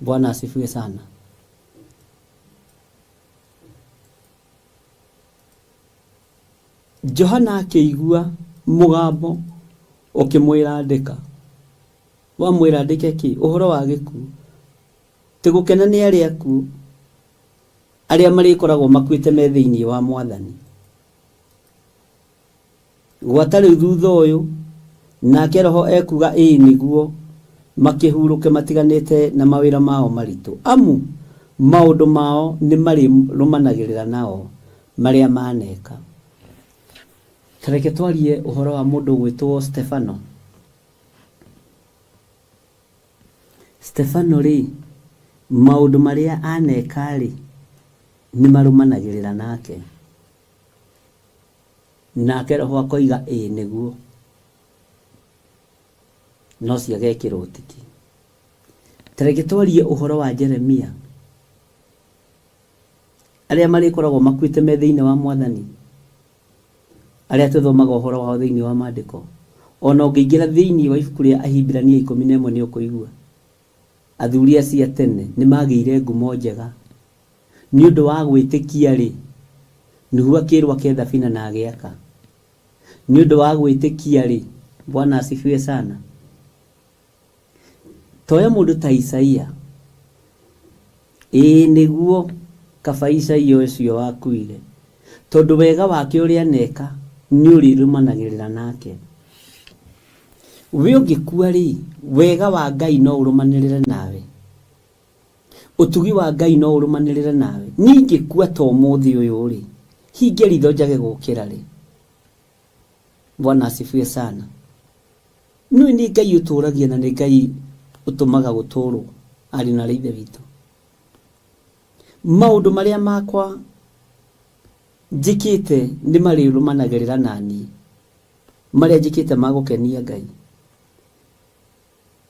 Bwana asifiwe sana. Johana akĩigua mũgambo ũkĩmwĩra andĩka. Wamwĩra andĩke kĩ? Ũhoro wa gĩkuũ. Tĩ gũkena nĩ arĩa akuũ, arĩa marĩkoragwo makuĩte metha-inĩ wa Mwathani. Gwata rĩu thutha ũyũ, nake Roho ekuga ĩĩ nĩguo makĩhurũke matiganĩte na mawĩra mao maritũ, amu maũndũ mao nĩ marĩ rũmanagĩrĩra nao marĩa maneka. Tareke twarie uhoro wa mundu gwitwo Stefano. Stefano ri maundu maria aneka ri ni marumanagirira nake. Nake roho akoiga niguo. No ciagekira utiki. Tareke twarie uhoro wa Jeremia. Aria marikoragwo makuite me thiini wa Mwathani. Aria tuthomaga uhoro wao thiini wa maandiko. Ona ungiingira thiini wa ibuku ria Ahibirania 11 ni ukuigua. Athuri acio tene ni magire ngumo njega. Ni undu wa gwitikia ri nuhu akirwa ketha bina na agiaka. Ni undu wa gwitikia ri Bwana asifiwe sana. Toya mundu ta Isaia. Niguo kabaisa iyo cio wakuire. Tondu wega wake uria neka ni urirumanagirira nake. We ungikua ri wega wa Ngai no urumanirire nawe. Utugi wa Ngai no urumanirire nawe. Ningikua to muthi uyu ri hinge ritho njage gukira ri. Bwana asifiwe sana. Ni Ngai uturagia na ni Ngai utumaga guturu ari na rithe witu. Maundu maria makwa njikite ni mari rumanagirira nani. Maria njikite magukenia Ngai.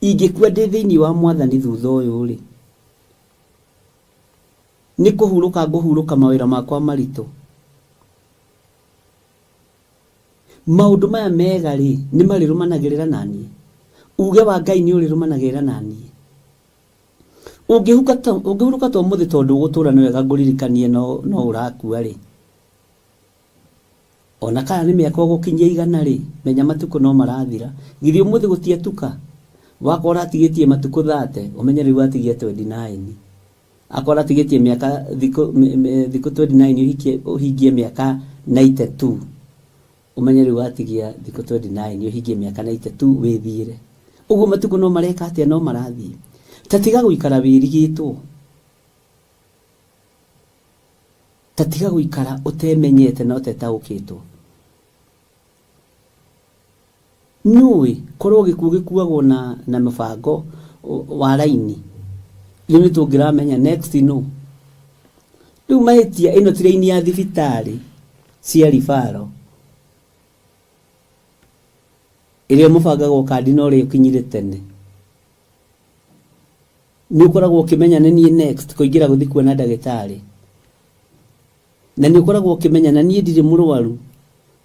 Ingikua ndi thiini wa Mwathani thutha uyu ri ni kuhuruka nguhuruka mawira makwa maritu. Maundu maya mega ri ni mari rumanagirira nani. Uge wa Ngai ni uri rumanagirira nani. Ungihuruka to muthi tondu gutura ni wega nguririkanie no urakua ri. Ona kana ni miaka gukinyia 100 ri menya matuko no marathira. Githi umuthi gutiatuka. Wakora tigetie matuko 30 umenye riu atigie 29. Akora tigetie miaka thiko 29 uhingie miaka 92. Umenye riu atigia thiko 29 uhingie miaka 92 withire. Uguo matuko no mareka atia no marathie. Tatiga guikara wirigitwo. Tatiga guikara utemenyete na utetaukitwo. Nui korwo gikuagwo na mabango wa raini. Ni tungiramenya next no. Riu mahitia ino ti raini ya thibitari cia rifaro. Ile mubangagwo kandi no ri ukinyire tene. Ni ukoragwo ukimenya nani next kuingira guthi kuona ndagitari. Na ni ukoragwo ukimenya nani ndiri murwaru.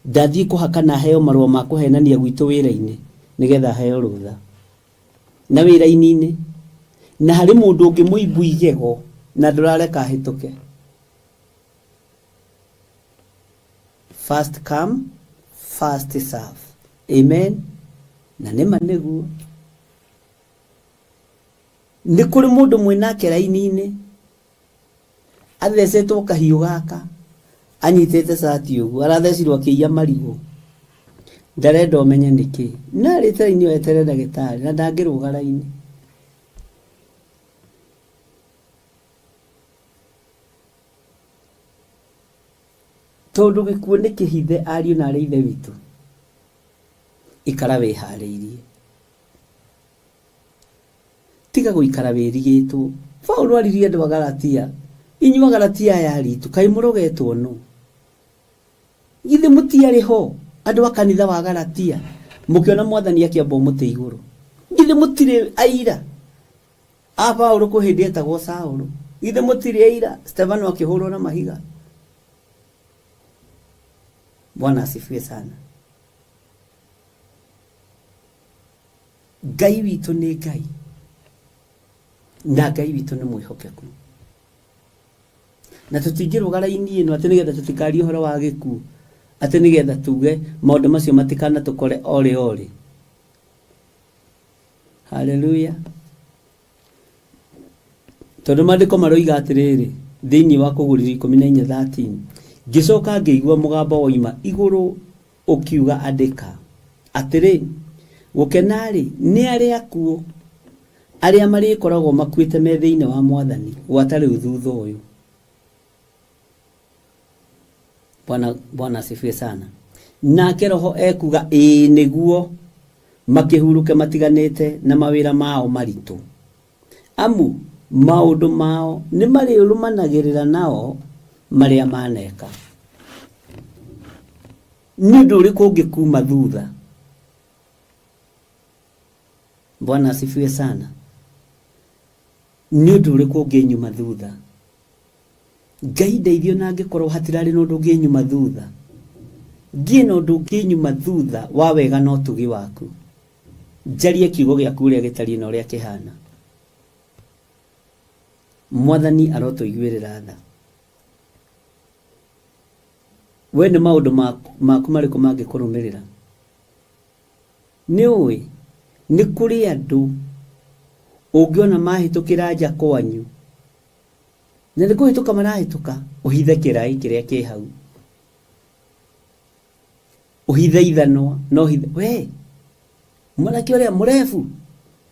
Ndathie kuhakana heo marwa ma kuhenania gwitu wira-ini nigetha heo rutha. Na wira-ini na hari mundu ungi muibu igego na ndurareka hituke. First come, first serve. Amen. Na nema niguo. Ni kuri mundu mwinake raini-ini athecetwo kahiu gaka anyitete sati ugu arathecirwo kiia marigo ndarenda umenye niki na ritaini wetere ndagitari na ndangiruga raini. Tondu gikuo ni kihithe ariu na arithe witu ikara wihariirie. Tiga guikara wirigitwo. Paulo aririe andu a Galatia. Inyuwa Galatia ya ritu kai murogetwo no. Githe mutiari ho andu a kanitha wa Galatia mukiona Mwathani akiamba muti iguru. Githe mutire aira. Paulo ko hindi etagwo Saulo. Githe mutire aira Stefano akihurwo na mahiga. Bwana asifiwe sana. Ngai witu ni Ngai. Na Ngai witu ni mwihokeku. Na tutingirwo raini ino ati nigetha tutikari uhoro wa gikuo. Ati nigetha tuge maundu macio matikana tukore ore. Hallelujah. Tondu mandiko maroiga atiriri thiini wa kuguriri 14:13 gicoka ngeigua mugambo woima iguru ukiuga andika atiri gukenari ni aria akuo aria mari koragwo makuite me thiini wa Mwathani gwatari uthutha uyu. Bwana asifiwe sana. nake roho ekuga ĩĩ nĩguo makĩhuruke matiganĩte na mawĩra mao maritũ amu maũndũ mao nĩ marĩũrũmanagĩrĩra nao marĩa maneka. Nĩ ũndũ ũrĩkũ ũngĩkuma thutha? Bwana asifiwe sana. Nĩ ũndũ ũrĩkũ ũngĩnyuma thutha? Ngai ndeithio na angĩkorwo hatirarĩ na ũndũ ũngĩnyuma thutha. Ngiĩ na ũndũ ũngĩnyuma thutha wa wega na ũtugi waku. Njarie kiugo gĩaku ũrĩa gĩtariĩ na ũrĩa kĩhana. Mwathani arotũiguĩrĩra tha. We nĩ maũndũ maku marĩkũ mangĩkũrũmĩrĩra? Nĩ ũĩ nĩ kũrĩ andũ ũngĩona mahĩtũkĩra nja kwanyu na nĩ kũhĩtũka marahĩtũka ũhithe kĩrai kĩrĩa kĩ hau, ũhithe ithanwa no hithe we mwanake ũrĩa mũrefu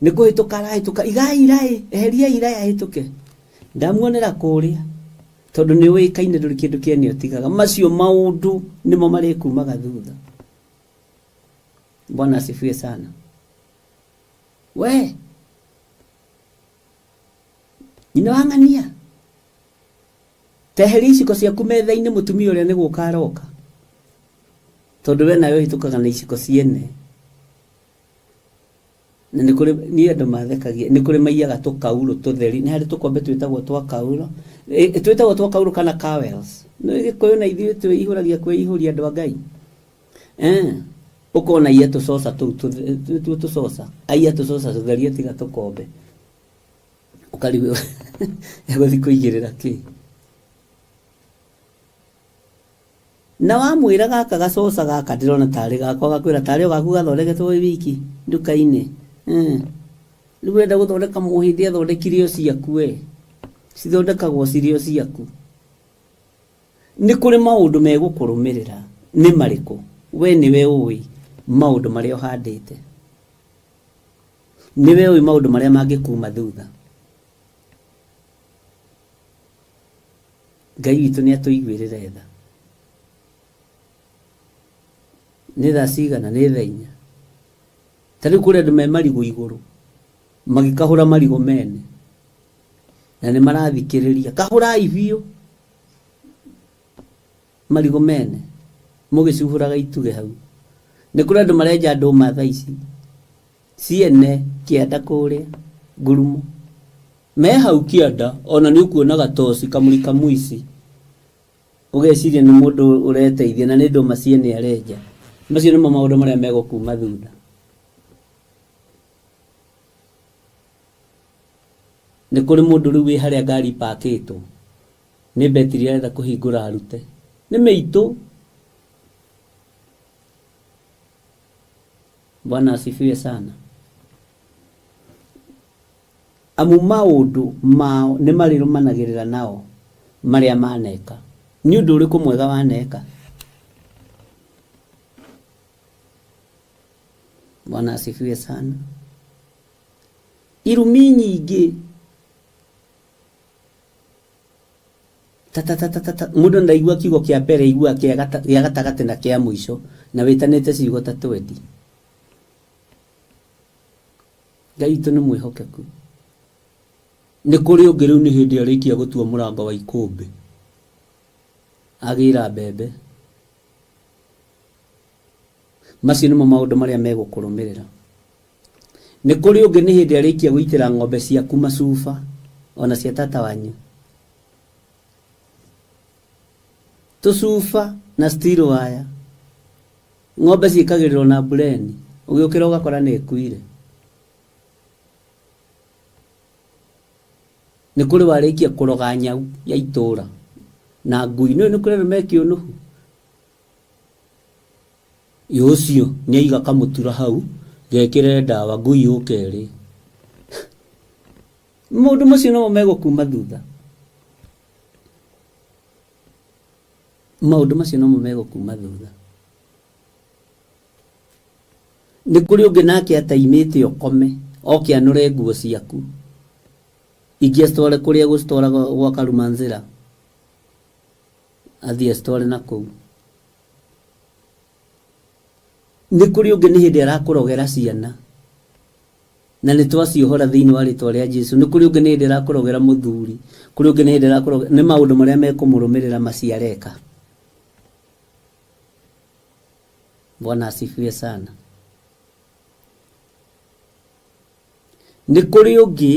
nĩ kũhĩtũka arahĩtũka igai irai eheria irai ahĩtũke. Ndamuonera kũrĩa tondũ nĩ ũĩkaine ndũrĩ kĩndũ kĩene ũtigaga. Macio maũndũ nĩmo marĩkumaga thutha. Bwana asifiwe sana. We nyina wang'ania teheri iciko ciaku metha-inĩ mũtumia ũrĩa nĩ gũka aroka tondũ we nawe ũhĩtũkaga na iciko ciene. Na nĩ kũrĩ niĩ andũ mathekagia nĩ kũrĩ maiyaga tũkaurũ tũtheri. Nĩ harĩ tũkombe twĩtagwo twa kaurũ twĩtagwo twa kaurũ kana cowls. Nĩ Gĩkũyũ na ithuĩ twĩihũragia kwĩihũria andũ a Ngai. Ũkona iya tũcoca tũu tũcoca aiya tũcoca tũtheria tiga tũkombe ũkarigwo egũthiĩ kũigĩrĩra kĩ. Na wamwĩra gaka gacoca gaka ndĩrona tarĩ gakwa gakwĩra tarĩ o gaku gathondeketwo wiki nduka-inĩ. Rĩu wenda gũthondeka mũhĩndĩ athondekire o ciaku we cithondekagwo cirĩ o ciaku. Nĩ kũrĩ maũndũ megũkũrũmĩrĩra. Nĩ marĩkũ? We nĩwe ũĩ maũndũ marĩa ũhandĩte. Nĩwe ũĩ maũndũ marĩa mangĩkuma thutha. Ngai witũ nĩ atũiguĩrĩre tha. Nĩ thaa cigana? Nĩ thaa 4. Ta rĩu kũrĩ andũ me marigũ igũrũ magĩkahũra marigũ mene na nĩ marathikĩrĩria. Kahũrai biũ marigũ mene mũgĩcuhũraga ituge hau. Nĩ kũrĩ andũ marenja ndũma thaa ici ciene kĩanda kũrĩa ngurumo me hau kĩanda. Ona nĩ ũkuona gatoci kamũri kamũici ũgeciria nĩ mũndũ ũreteithia na nĩ ndũma ciene arenja. Macio nĩmo maũndũ marĩa megũkuma thutha. Nĩ kũrĩ mũndũ rĩu wĩ harĩa ngari pakĩtwo nĩ betiri arenda kũhingũra arute. Nĩ mĩitũ. Bwana asifiwe sana. Amu maũndũ mao nĩ marĩrũmanagĩrĩra nao marĩa maneka. Nĩ ũndũ ũrĩkũ mwega waneka? Bwana asifiwe sana. Irumi nyingĩ mũndũ ndaigua kiugo kĩa mbere igua kĩa gatagatĩ na kĩa mũico na wĩtanĩte ciugo ta twendi. Ngai witũ nĩ mwĩhokeku. Nĩ kũrĩ ũngĩ rĩu nĩ hĩndĩ arĩkia gũtua mũrango wa ikũmbĩ agĩra mbembe. Macio nĩmo maũndũ marĩa megũkũrũmĩrĩra. Nĩ kũrĩ ũngĩ nĩ hĩndĩ arĩkia gũitĩra ng'ombe ciaku macuba ona cia tata wanyu. Tũcuba na steel wire ng'ombe ciĩkagĩrĩrwo na bureni ũgĩũkĩra ũgakora nĩ ĩkuire. Nĩ kũrĩ warĩkia kũroga nyau ya itũra na ngui. Nĩ kũrĩ andũ mekĩũnũhu ũcio nĩ aiga kamũtura hau gekĩre ndawa ngui ũkerĩ. Maũndũ macio namo megũkuma thutha. Maũndũ macio namo megũkuma thutha. Nĩ kũrĩ ũngĩ nake ataimĩte ũkome oke anũre nguo ciaku ingĩ acitware kũrĩa gũcitwara gwa Karumanzĩra athiĩ acitware na kũu. nĩ kũrĩ ũngĩ nĩ hĩndĩ arakũrogera ciana na nĩ twaciohora thĩinĩ wa rĩtwa rĩa Jesu. Nĩ kũrĩ ũngĩ nĩ hĩndĩ arakũrogera mũthuri, kũrĩ ũngĩ nĩ hĩndĩ arakũrogera, nĩ maũndũ marĩa mekũmũrũmĩrĩra maciareka. Bwana asifiwe sana. Nĩ kũrĩ ũngĩ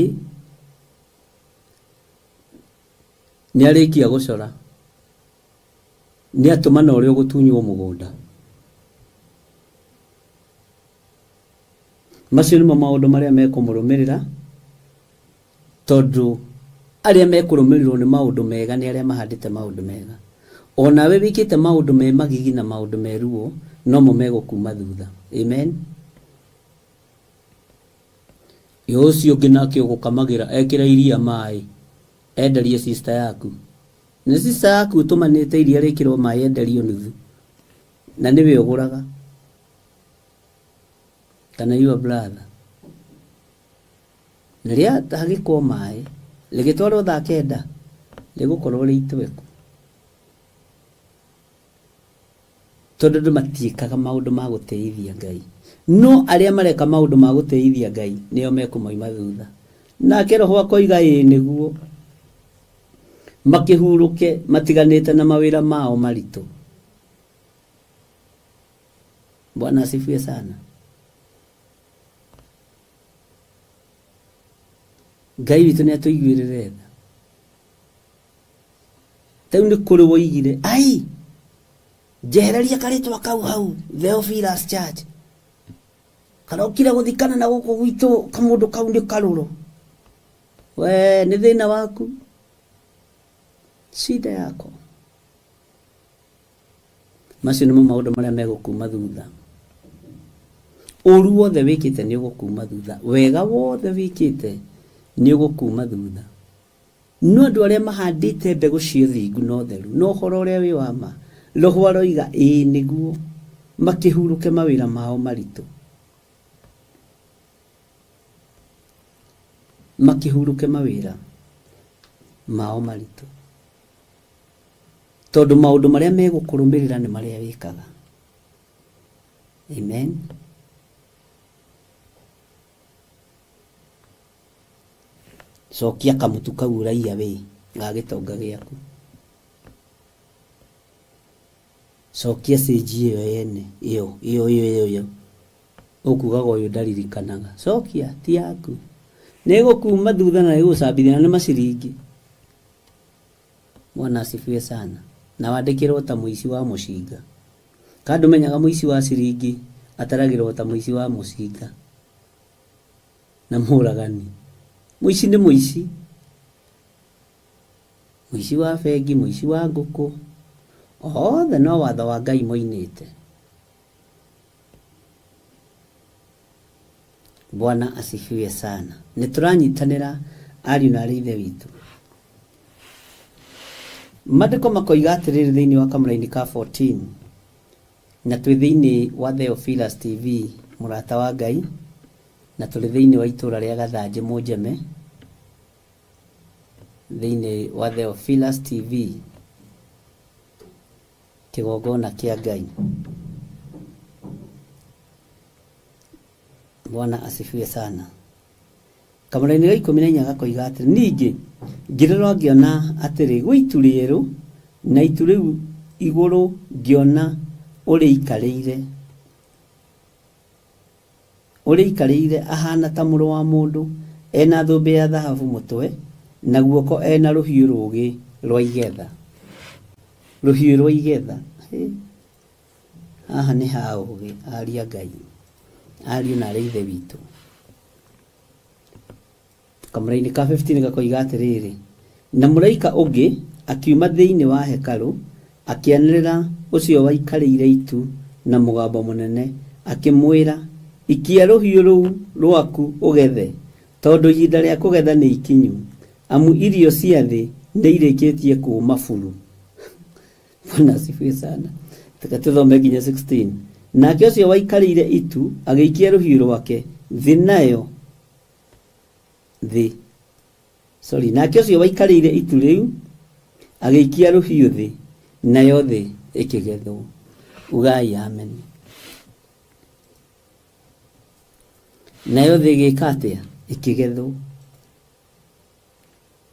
nĩ arĩkia gũcora, nĩ atũmana ũrĩa ũgũtunywo mũgũnda. Macio nĩmo maũndũ marĩa mekũmũrũmĩrĩra, tondũ arĩa mekũrũmĩrĩrwo nĩ maũndũ mega nĩ arĩa mahandĩte maũndũ mega. Onawe wĩkĩte maũndũ me magigi na maũndũ meruo, no mo megũkuma thutha. Amen. Ũcio ũngĩ nake ũgũkamagĩra ekĩra iria maĩ, enderie sister yaku. Nĩ sister yaku ũtũmanĩte iria rĩkĩrwo maĩ enderio nuthu, na nĩwe ũgũraga. Kana your brother. Rĩrĩa hagĩkorwo maĩ, rĩgĩtwarwo thaa kenda, rĩgũkorwo rĩitweku. Tondũ andũ matiĩkaga maũndũ ma gũteithia Ngai. No arĩa mareka maũndũ ma gũteithia Ngai nĩo mekũmoima thutha. Nake Roho akoiga ĩĩ nĩguo makĩhurũke matiganĩte na mawĩra mao maritũ. Bwana asifiwe sana. Ngai witũ nĩ atũiguĩrĩre tha. Tau nĩ kũrĩ woigire, ai, njehereria karĩtwa kau hau, Theophilus Church. Kana ũkire gũthikana na gũkũ gwitũ kamũndũ kau nĩ karũrũ. We, nĩ thĩna waku. Shida yako. Macio nĩmo maũndũ marĩa megũkuma thutha. Ũru wothe wĩkĩte nĩ ũgũkuma thutha. Wega wothe wĩkĩte nĩ ũgũkuma thutha. No andũ arĩa mahandĩte mbegũ cia ũthingu na ũtheru, no ũhoro ũrĩa wĩ wa ma, Roho aroiga ĩĩ nĩguo makĩhurũke mawĩra mao maritũ. Makĩhurũke mawĩra mao maritũ. Tondũ maũndũ marĩa megũkũrũmĩrĩra nĩ marĩa wĩkaga. Amen. Cokia kamutu kau ũraiya wĩ ga gĩtonga gĩaku. Cokia stage ĩyo yene, ĩyo. Ũkugaga ũyũ ndaririkanaga. Cokia ti yaku. Nĩ gũkuma thutha na ĩgũcambithia nĩ maciringi. Bwana asifiwe sana. Na wandĩkĩrwo ta mũici wa mũcinga. Ka ndũmenyaga mũici wa ciringi ataragĩrwo ta mũici wa mũcinga. Na mũragani. Mũici nĩ mũici. Mũici wa bengi, mũici wa ngũkũ. Othe no watho wa Ngai moinĩte. Bwana asifiwe sana. Nĩtũranyitanĩra ariũ na arĩ ithe witũ. Maandĩko makoiga atĩrĩrĩ thĩinĩ wa kamũra-inĩ ka 14, na twĩ thĩinĩ wa Theophilus TV mũrata wa Ngai, na tũrĩ thĩinĩ wa itũra rĩa Gathanjĩ Mũnjeme, thĩinĩ wa Theophilus TV kĩgongona kĩa Ngai. Bwana asifiwe sana. Kamũra-inĩ ga 14 gakoiga atĩrĩ, ningĩ ngĩrora ngĩona atĩrĩ gwĩ itu rĩerũ, na itu rĩu igũrũ ngĩona ũrĩikarĩire ahana ta mũrũ wa mũndũ, ena thũmbĩ ya thahabu mũtwe, na guoko ena rũhiũ rũgĩ rwa igetha. Rũhiũ rwa igetha. Haha nĩ ha ũgĩ, ariũ a Ngai, ariũ na arĩ ithe witũ. Kamũra-inĩ ka 15 gakoiga atĩrĩrĩ, na mũraika ũngĩ akiuma thĩinĩ wa hekarũ, akĩanĩrĩra ũcio waikarĩire itu na mũgambo mũnene, akĩmwĩra, ikia rũhiũ rũu rwaku ũgethe, tondũ ihinda rĩa kũgetha nĩ ikinyu, amu irio cia thĩ nĩ irĩkĩtie kuuma buru. Bwana asifiwe sana. Tũthome nginya 16. Nake ũcio waikarĩire itu agĩikia rũhiũ rwake thĩ nayo thĩ. Nake ũcio waikarĩire itu rĩu agĩikia rũhiũ thĩ nayo thĩ ĩkĩgethwo. Ugai amen. nayo thĩ ĩgĩka atĩa? Ikigethwo.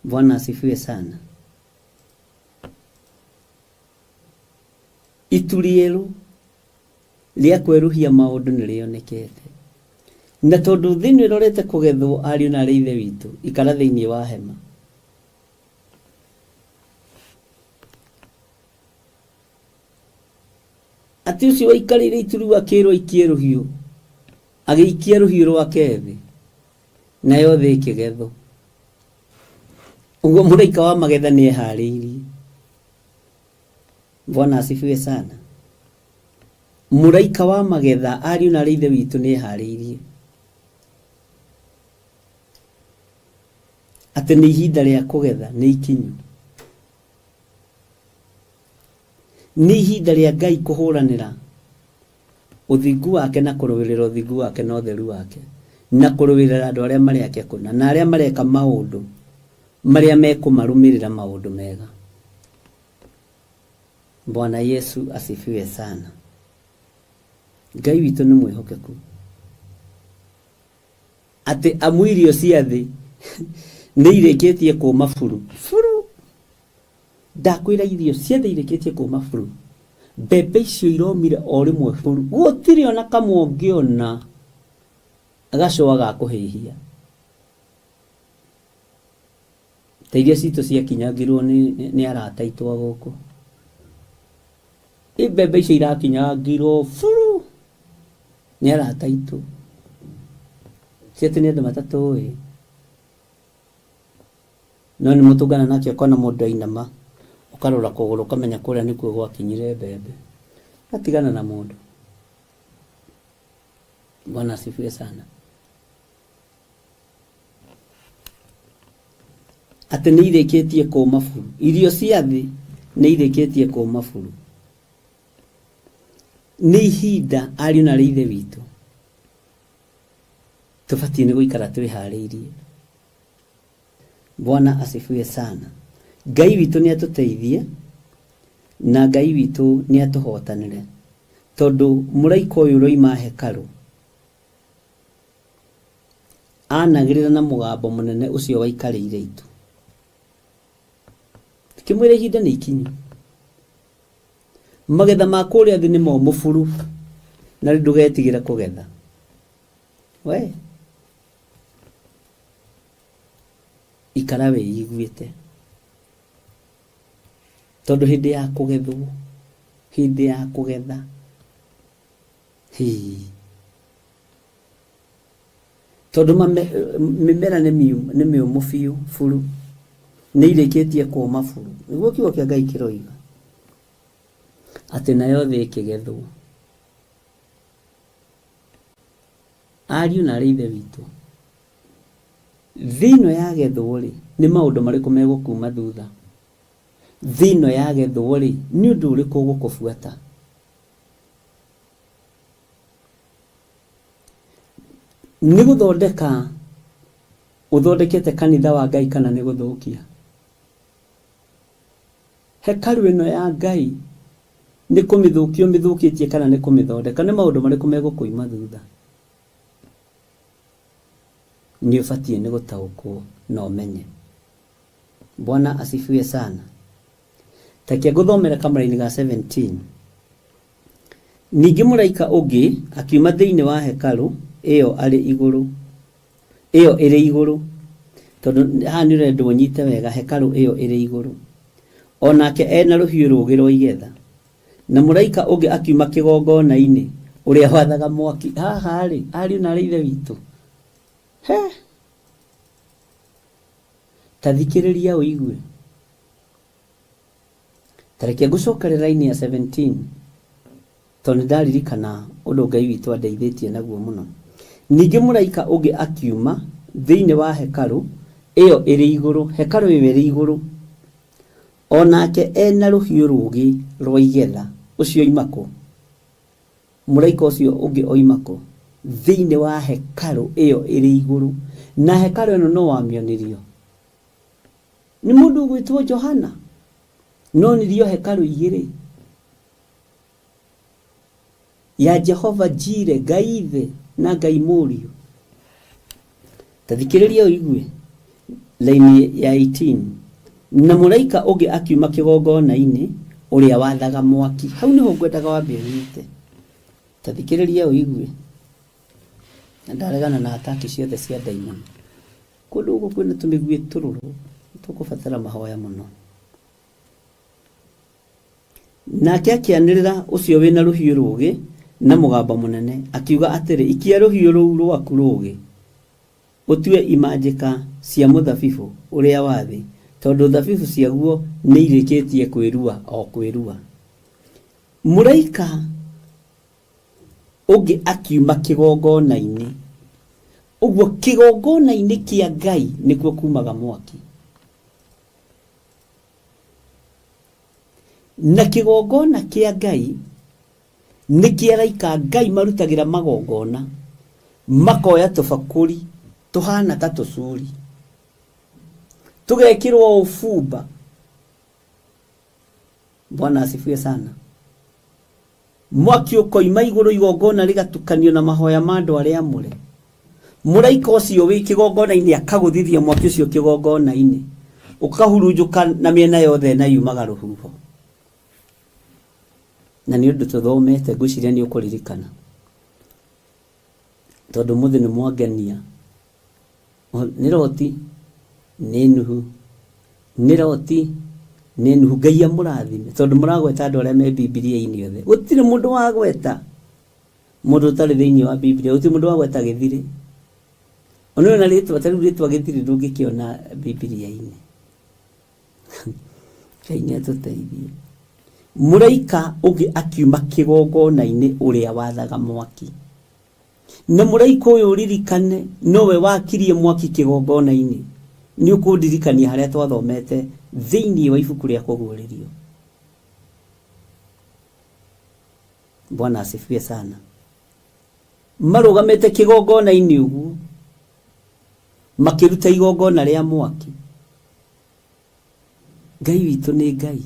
Bwana asifiwe sana. Itu rĩerũ rĩa kweruhia maũndũ nĩ rĩonekete, na tondũ thĩ nĩ ĩrorete kũgethwo, ariũ na aarĩ a Ithe witũ, ikara thĩinĩ wa hema. Atĩ ũcio waikarĩire itu rĩu akĩĩrwo aikie rũhiũ, agĩikia rũhiũ rwake thĩ, nayo thĩ ĩkĩgethwo. Ũguo mũraika wa magetha nĩ eharĩirie. Bwana asifiwe sana. Mũraika wa magetha, ariũ na aarĩ a Ithe witũ, nĩ eharĩirie atĩ nĩ ihinda rĩa kũgetha, nĩ ikinyu. Nĩ ihinda rĩa Ngai kũhũranĩra ũthingu wake na kũrũĩrĩra ũthingu wake na ũtheru wake, na kũrũĩrĩra andũ arĩa marĩ ake kũna, na arĩa mareka maũndũ marĩa mekũmarũmĩrĩra maũndũ mega. Bwana Yesu asifiwe sana. Ngai witũ nĩ mwĩhokeku atĩ amu irio cia thĩ nĩ irĩkĩtie kũũma buru. Ndakwĩra irio cia thĩ irĩkĩtie kũũma buru. Mbembe icio iromire o rĩmwe buru, gũtirĩ ona kamwe ũngĩona gacũa ga kũhĩhia. Ta iria citũ ciakinyangirwo nĩ arata aitũ a gũkũ, mbembe icio irakinyangirwo buru nĩ arata aitũ. Ciatĩ nĩ andũ matatũĩ, no nĩ mũtũngana nake ũkona mũndũ ainama, ũkarora kũgũrũ ũkamenya kũrĩa nĩkuo gwakinyire mbembe. Atigana na mũndũ. Bwana asifiwe sana. Atĩ nĩ irĩkĩtie kũũma buru. Irio cia thĩ nĩ irĩkĩtie kũũma buru. Nĩ ihinda, ariũ na aarĩ a Ithe witũ, tũbatiĩ nĩ gũikara twĩharĩirie. Bwana asifiwe sana. Ngai witũ nĩ atũteithie, na Ngai witũ nĩ atũhotanĩre, tondũ mũraika ũyũ ũroima hekarũ anagĩrĩra na mũgambo mũnene ũcio waikarĩire itu. Tikĩmwĩra ihinda nĩ ikinyu. Magetha ma kũrĩa thĩ nĩ momũ buru, na ndũgetigĩre kũgetha. We ikara wĩiguĩte, tondũ hĩndĩ ya kũgethwo, hĩndĩ ya kũgetha, tondũ mĩmera nĩ mĩũmũ biũ buru, nĩ irĩkĩtie kũũma buru. Nĩguo kiugo kĩa Ngai kĩroiga atĩ nayo thĩ ĩkĩgethwo. Ariũ na aarĩ a Ithe witũ, thĩ ĩno yagethwo rĩ, nĩ maũndũ marĩkũ megũkuma thutha? Thĩ ĩno yagethwo rĩ, nĩ ũndũ ũrĩkũ ũgũkũbuata? Nĩ gũthondeka ũthondekete kanitha wa Ngai kana nĩ gũthũkia? Hekarũ ĩno ya Ngai nĩ kũmĩthũkia ũmĩthũkĩtie kana nĩ kũmĩthondeka? Nĩ maũndũ marĩkũ megũkũima thutha? Nĩ ũbatiĩ nĩ gũtaũkwo na ũmenye. Bwana asifiwe sana. Takia ngũthomera kamũra-inĩ ga 17. Ningĩ mũraika ũngĩ akiuma thĩinĩ wa hekarũ ĩyo ĩrĩ igũrũ, tondũ haha nĩ ũrenda ũnyite wega, hekarũ ĩyo ĩrĩ igũrũ, onake ena rũhiũ rũũgĩ rwa igetha. Na mũraika ũngĩ akiuma kĩgongona-inĩ ũrĩa wathaga mwaki. Haha rĩ, ariũ na aarĩ a Ithe witũ, ta thikĩrĩria ũigue. Tareke ngũcokerera raini ya 17, tondũ ndaririkana ũndũ Ngai witũ andeithĩtie naguo mũno. Ningĩ mũraika ũngĩ akiuma thĩinĩ wa hekarũ ĩyo ĩrĩ igũrũ, hekarũ ĩyo ĩrĩ igũrũ, onake ena rũhiũ rũũgĩ rwa igetha. Ũcio oimako, mũraika ũcio ũngĩ oimako thĩinĩ wa hekarũ ĩyo ĩrĩ igũrũ. Na hekarũ ĩno no wamĩonirio nĩ mũndũ ũgwĩtwo Johana. No nĩrio hekarũ igĩrĩ, ya Jehova Jire, Ngai Ithe na Ngai Mũriũ. tathikiriria uigue laini ya 18 na muraika ungi akiuma kigongona-ini uria wathaga mwaki hau niho ngwendaga wambirite tathikiriria uigue na ndaregana na ataki ciothe cia daimon kundu guku kwina tumigwie tururu tukubatara mahoya muno nake akianirira ucio wina ruhiu rugi na mugamba munene akiuga atiri ikia ruhiu ruu rwaku rugi utue imanjika cia muthabibu uria wathi tondu thabibu ciaguo ni irikitie kwirua o kwirua muraika ungi akiuma kigongona-ini uguo kigongona-ini kia Ngai nikuo kumaga mwaki na kigongona kia Ngai ni kiaraika Ngai marutagira magongona makoya tufakuri tuhana ta tucuri tugekirwo ufumba. Bwana asifiwe sana. Mwaki ukoima iguru igongona rigatukanio na mahoya ma andu aria amure muraika ucio wi kigongona-ini akaguthithia mwaki ucio kigongona-ini ukahurunjuka na miena yothe na yumaga ruhuho na ni undu tuthomete ngwiciria ni ukuririkana tondu muthi ni mwangenia ni roti ni nuhu ni roti ni nuhu Ngai amurathime tondu muragweta andu aria me Biblia-ini yothe gutire mundu wa gweta mundu tari thiini wa Biblia gutire mundu wa gweta githire ono na ritwa tari ritwa githire ndungikiona Biblia-ini Ngai ni atuteithie. Muraika ungi akiuma kigongona-ini uria wathaga mwaki na muraika uyu uririkane nowe wakirie mwaki kigongona-ini ni ukundirikania haria twathomete thiini wa ibuku ria kuguririo. Bwana asifiwe sana. Marugamete kigongona-ini uguo makiruta igongona ria mwaki. Ngai witu ni Ngai.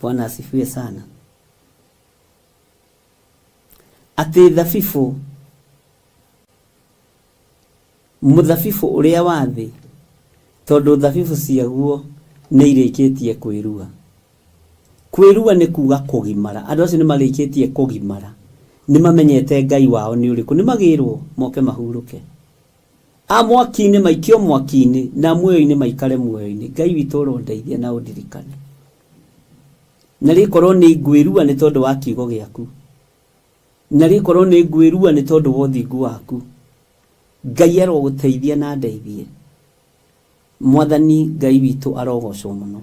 Bwana asifiwe sana. Ati thabibu muthabibu uria wathi tondu thabibu ciaguo ni irikitie kwirua. Kwirua ni kuga kugimara. Andu acio ni marikitie kugimara. Ni mamenyete Ngai wao ni uriku. Ni magirwo moke mahuruke. A mwaki-ini maikio mwaki-ini na muoyo-ini maikare muoyo-ini. Ngai witu urondeithia na undirikane. Na rikorwo ni ngwirua ni tondu wa kiugo giaku. Na rikorwo ni ngwirua ni tondu wa uthingu waku. Ngai aroguteithia na ndeithie. Mwathani Ngai witu arogocwo muno.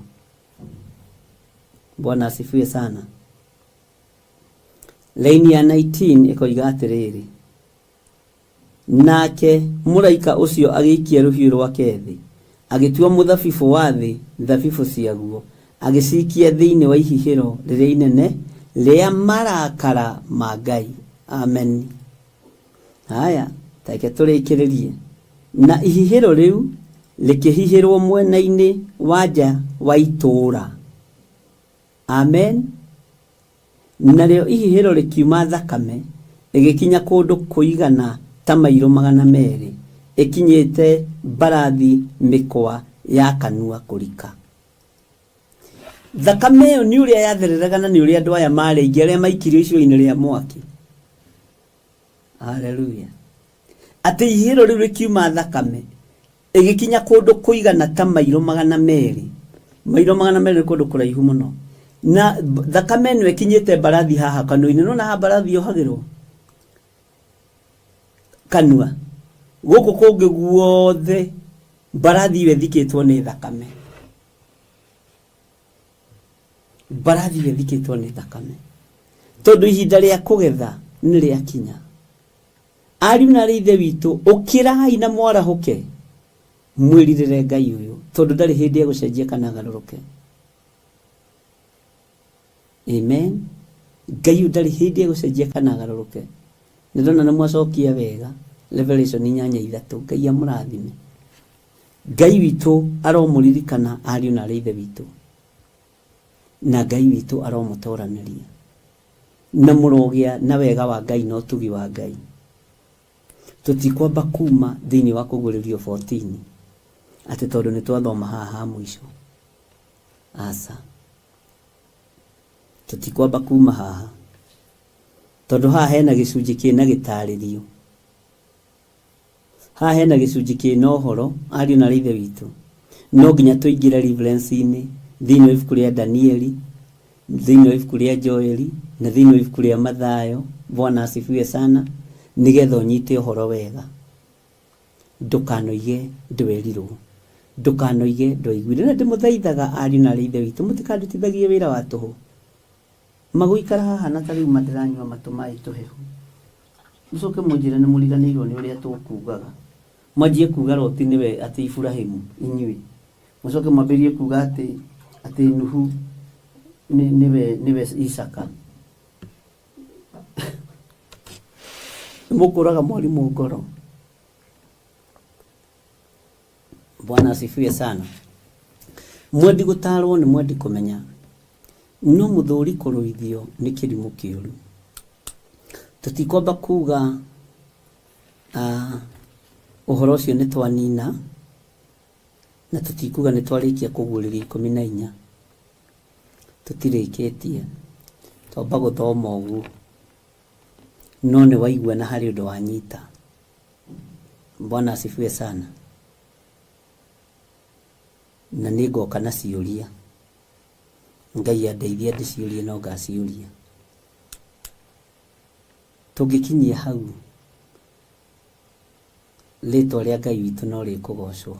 Bwana asifiwe sana. Laini ya 19 ikoiga atiriri. Nake muraika ucio agiikia ruhiu rwake thi agitua muthabibu wa thi thabibu ciaguo agicikia thiini wa ihihiro riria inene ria marakara ma Ngai. Amen. Haya take turikiririe na ihihiro riu likihihirwo mwena-ini waja wa itura. Amen. Nario ihihiro rikiuma thakame igikinya kundu kuigana ta mairo 200 ikinyite barathi mikwa ya kanua kurika. Thakame yo ni uria yathereragana ni uria andu aya mari ingi aria maikirio icio-ini ria mwaki. Haleluya. Ati ihihiro riu rikiuma thakame igikinya kundu kuigana ta mairo 200. Mairo 200 ni kundu kuraihu muno. Na thakame no ikinyite barathi haha kanua-ini no na barathi yohagirwo kanua guku kungi guothe barathi iwe thikitwo ni thakame. Barathi iwe thikitwo ni thakame tondu ihinda ria kugetha ni ria kinya. Ariu na rithe witu ukirai na mwarahuke mwiririre Ngai uyu tondu ndari hindi ya gucenjia kana garuruke. Amen. Ngai ndari hindi ya gucenjia kana garuruke. Ndona na mwacokia wega Revelation 8:3 Ngai amurathime. Ngai witu aromuririkana ariu na rithe witu na Ngai witu aromutoraniria na murogia na wega wa Ngai no tugi wa Ngai. tutikwamba kuma thiini wa kuguririo 14 ati tondu ni twathoma haha mwisho. Asa tutikwamba kuma haha tondu haha hena gicunji kina gitaririo, haha hena gicunji kina uhoro ariu na rithe witu. No nginya tuingire reference-ini thiini wa ibuku ria Danieli, thiini wa ibuku ria Joeli na thiini wa ibuku ria Mathayo. Bwana asifiwe sana. Nigetha unyite uhoro wega, ndukanoige ndwerirwo, ndukanoige ndwaiguire. Na ndimuthaithaga ariu na rithe witu mutikandutithagie wira wa tuhu. Maguikara haha na tariu matiranywa matumai tuhehu, mucoke munjire ni muriganirwo ni uria tukugaga. Mwanjie kuga Loti niwe ati Ibrahimu inyui, mucoke mwambirie kuga ati Nuhu niwe Isaka. Mukuraga mwalimu ngoro. Bwana asifiwe sana. Mwendi gutarwo ni mwendi kumenya, no muthuri kuruithio ni kirimu kiuru. Tutikwamba kuga uhoro ucio ni twanina na tutikuga ni twarikia kuguriria 14. Tutirikitie twamba guthoma uguo, no ni waigua na hari undu wanyita. Bwana asifiwe sana. Na nigoka na ciuria, Ngai andeithia ndiciurie no ngaciuria. Tungikinyia hau ritwa ria Ngai witu no rikugocwo,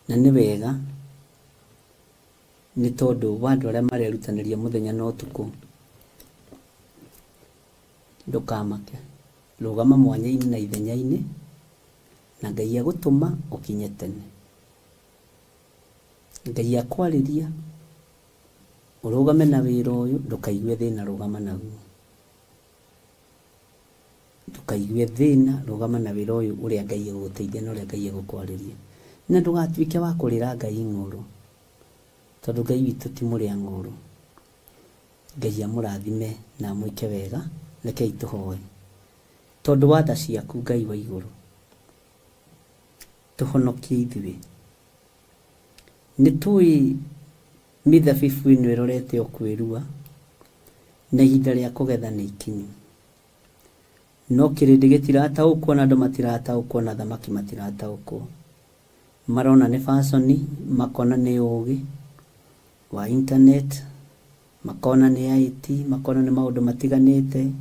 na ni wega ni tondu wa andu aria marerutaniria muthenya na utuku. Ndukamake, rugama mwanya-ini na ithenya-ini, na Ngai agutuma ukinye tene. Ngai akwariria urugame na wira uyu, ndukaigue thina, rugama naguo. Ndukaigue thina, rugama na wira uyu uria Ngai aguteithia na uria Ngai agukwariria. Na ndugatuike wa kurira Ngai ng'uru, tondu Ngai witu ti muria ng'uru. Ngai amurathime na amwike wega. Rekei tuhoe tondu wa tha ciaku Ngai wa iguru, tuhonokie ithuĩ. Nĩ tũĩ mithabibu ĩno ĩrorete o kwĩrua na ihinda rĩa kũgetha nĩ ikinyu, no kĩrĩndĩ gĩtirataũkwo na andũ matirataũkwo na thamaki matirataũkwo. Marona nĩ fashion, makona nĩ ũũgĩ wa internet, makona nĩ IT, makona nĩ maũndũ matiganĩte.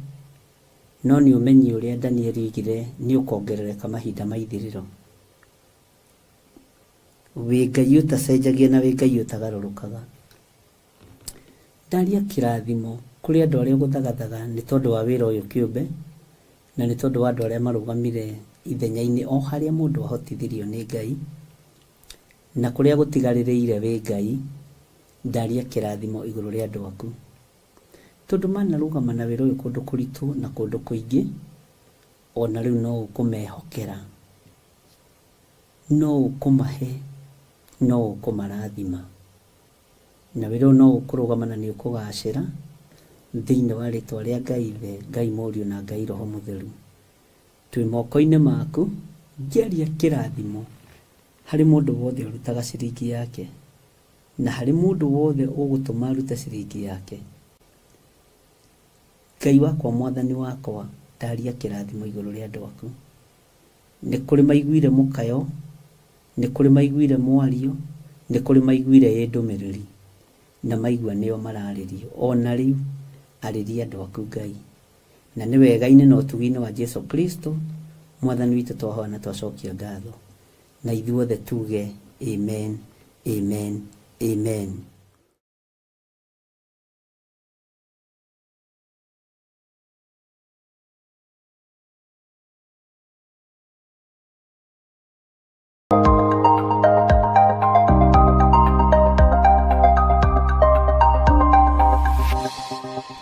No nĩ ũmenyi ũrĩa Danieli oigire nĩ ũkongerereka mahinda maithirĩro. Wĩ Ngai ũtacenjagia na wĩ Ngai ũtagarũrũkaga. Ndaria kĩrathimo kũrĩ andũ arĩa ũgũthagathaga nĩ tondũ wa wĩra ũyũ kĩũmbe, na nĩ tondũ wa andũ arĩa marũgamire ithenya-inĩ o harĩa mũndũ ahotithirio nĩ Ngai, na kũrĩa gũtigarĩrĩire wĩ Ngai. Ndaria kĩrathimo igũrũ rĩa andũ aku, tondu manarũgama na wĩra ũyũ kũndũ kũritũ na kũndũ kũingĩ. Ona rĩu no ũkũmehokera, no ũkũmahe, no ũkũmarathima, na wĩra ũyũ no ũkũrũgama na nĩ ũkũgacĩra thĩinĩ wa rĩtwa rĩa Ngai Ithe, Ngai Mũriũ na Ngai Roho Mũtheru. Twĩ moko-inĩ maku, njaria kĩrathimo harĩ mũndũ wothe ũrutaga ciringi yake, na harĩ mũndũ wothe ũgũtũma arute ciringi yake. Ngai wakwa, Mwathani wakwa, ndaria kĩrathimo igũrũ rĩa andũ aku. Nĩ kũrĩ maiguire mũkayo, nĩ kũrĩ maiguire mwario, nĩ kũrĩ maiguire ndũmĩrĩri, na maigua nĩo mararĩrio. Ona rĩu arĩria andũ aku Ngai, na nĩ wega-inĩ na ũtugi-inĩ wa Jesu Kristo Mwathani witũ twahoya na twacokia ngatho, na ithuothe tuge amen, amen, amen.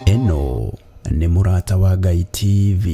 Eno nĩ Mũrata wa Ngai TV.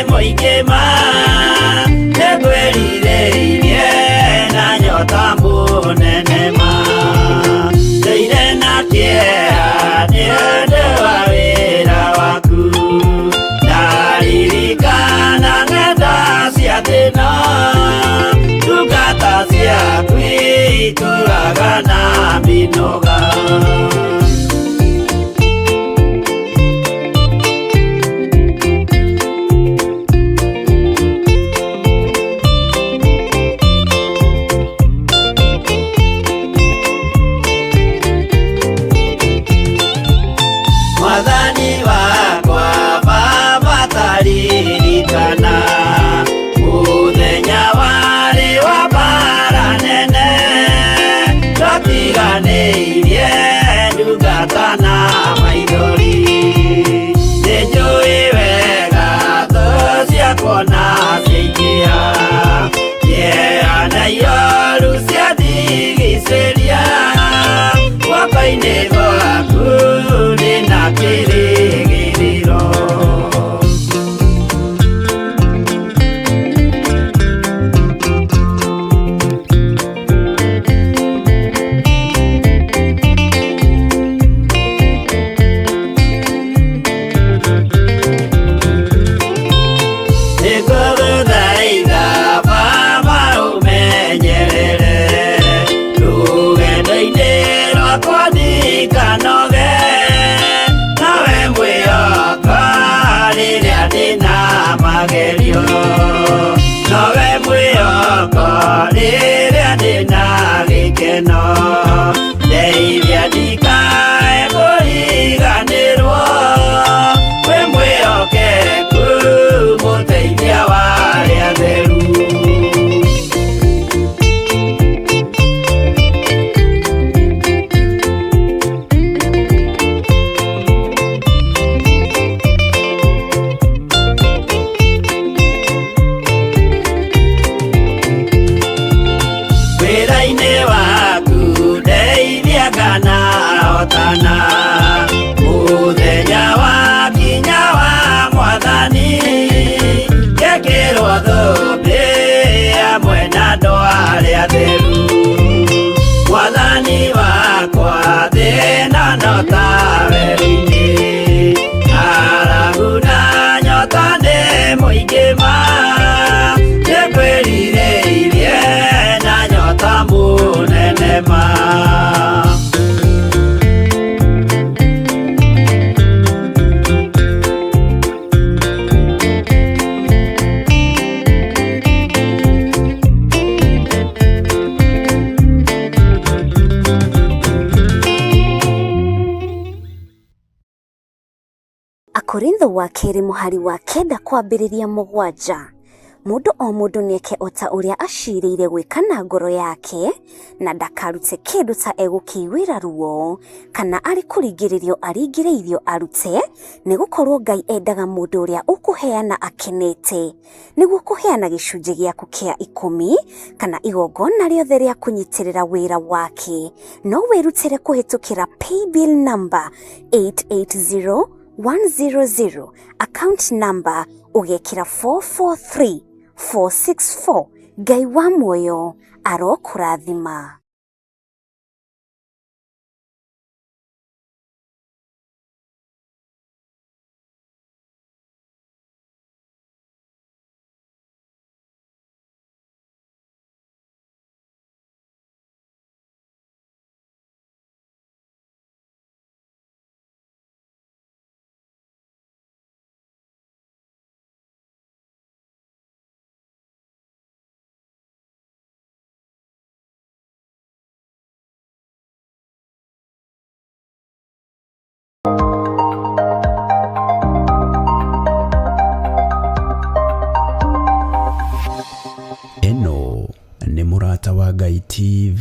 mũingĩ ma nĩngwĩrirĩirie na nyota mũnene ma ndũire na kĩeha nĩ ũndũ wa wĩra waku ndaririkana ng'enda cia thĩna ndungata ciaku ituraga na mĩnoga Mwathani wakwa baba taririkana mũthenya warĩ wa mbara nene twatiganĩirie ndungata na maithori nĩnjũĩ wega thũ ciakwa na ciaingĩha kĩeha na ihoru ciandigicĩria guoko-inĩ gwaku ndĩna kĩrĩgĩrĩro nĩngũgũthaitha baba ũmenyerere rũgendo-inĩ rwakwa ndikanoge nawe mwĩhoko rĩrĩa ndĩna magerio nawe mwĩhoko rĩrĩa ndĩna gĩkeno ndeithia ndikae kũriganĩrwo wĩ mwĩhokeku mũteithia wa arĩa atheru wĩra-inĩ waku ndeithia nganahotana mũthenya wakinya wa Mwathani ngekĩrwo thũmbĩ hamwe na andũ arĩa atheru Mwathani wakwa thĩna no ta werũ-inĩ arabu na nyota nĩ mũingĩ ma nĩngwĩrirĩirie na nyota mũnene ma Akorintho wa kerĩ mũhari wa 9 kwambĩrĩria 7 mũndũ o mũndũ nĩeke o ta ũrĩa acirĩire gwĩka na ngoro yake na ndakarute kĩndũ ta egũkĩiguĩra ruo kana arĩ kũringĩrĩrio aringĩrĩirio arute nĩgũkorwo Ngai endaga mũndũ ũrĩa ũkũheana akenete nĩguo kũheana gĩcunjĩ gĩaku kĩa 10 kana igongona rĩothe rĩa kũnyitĩrĩra wĩra wake no wĩrutĩre kũhetũkĩra paybill number 880100 account number ugekĩra 443464 Ngai wa muoyo arokũrathima. Eno nĩ Mũrata wa Ngai TV.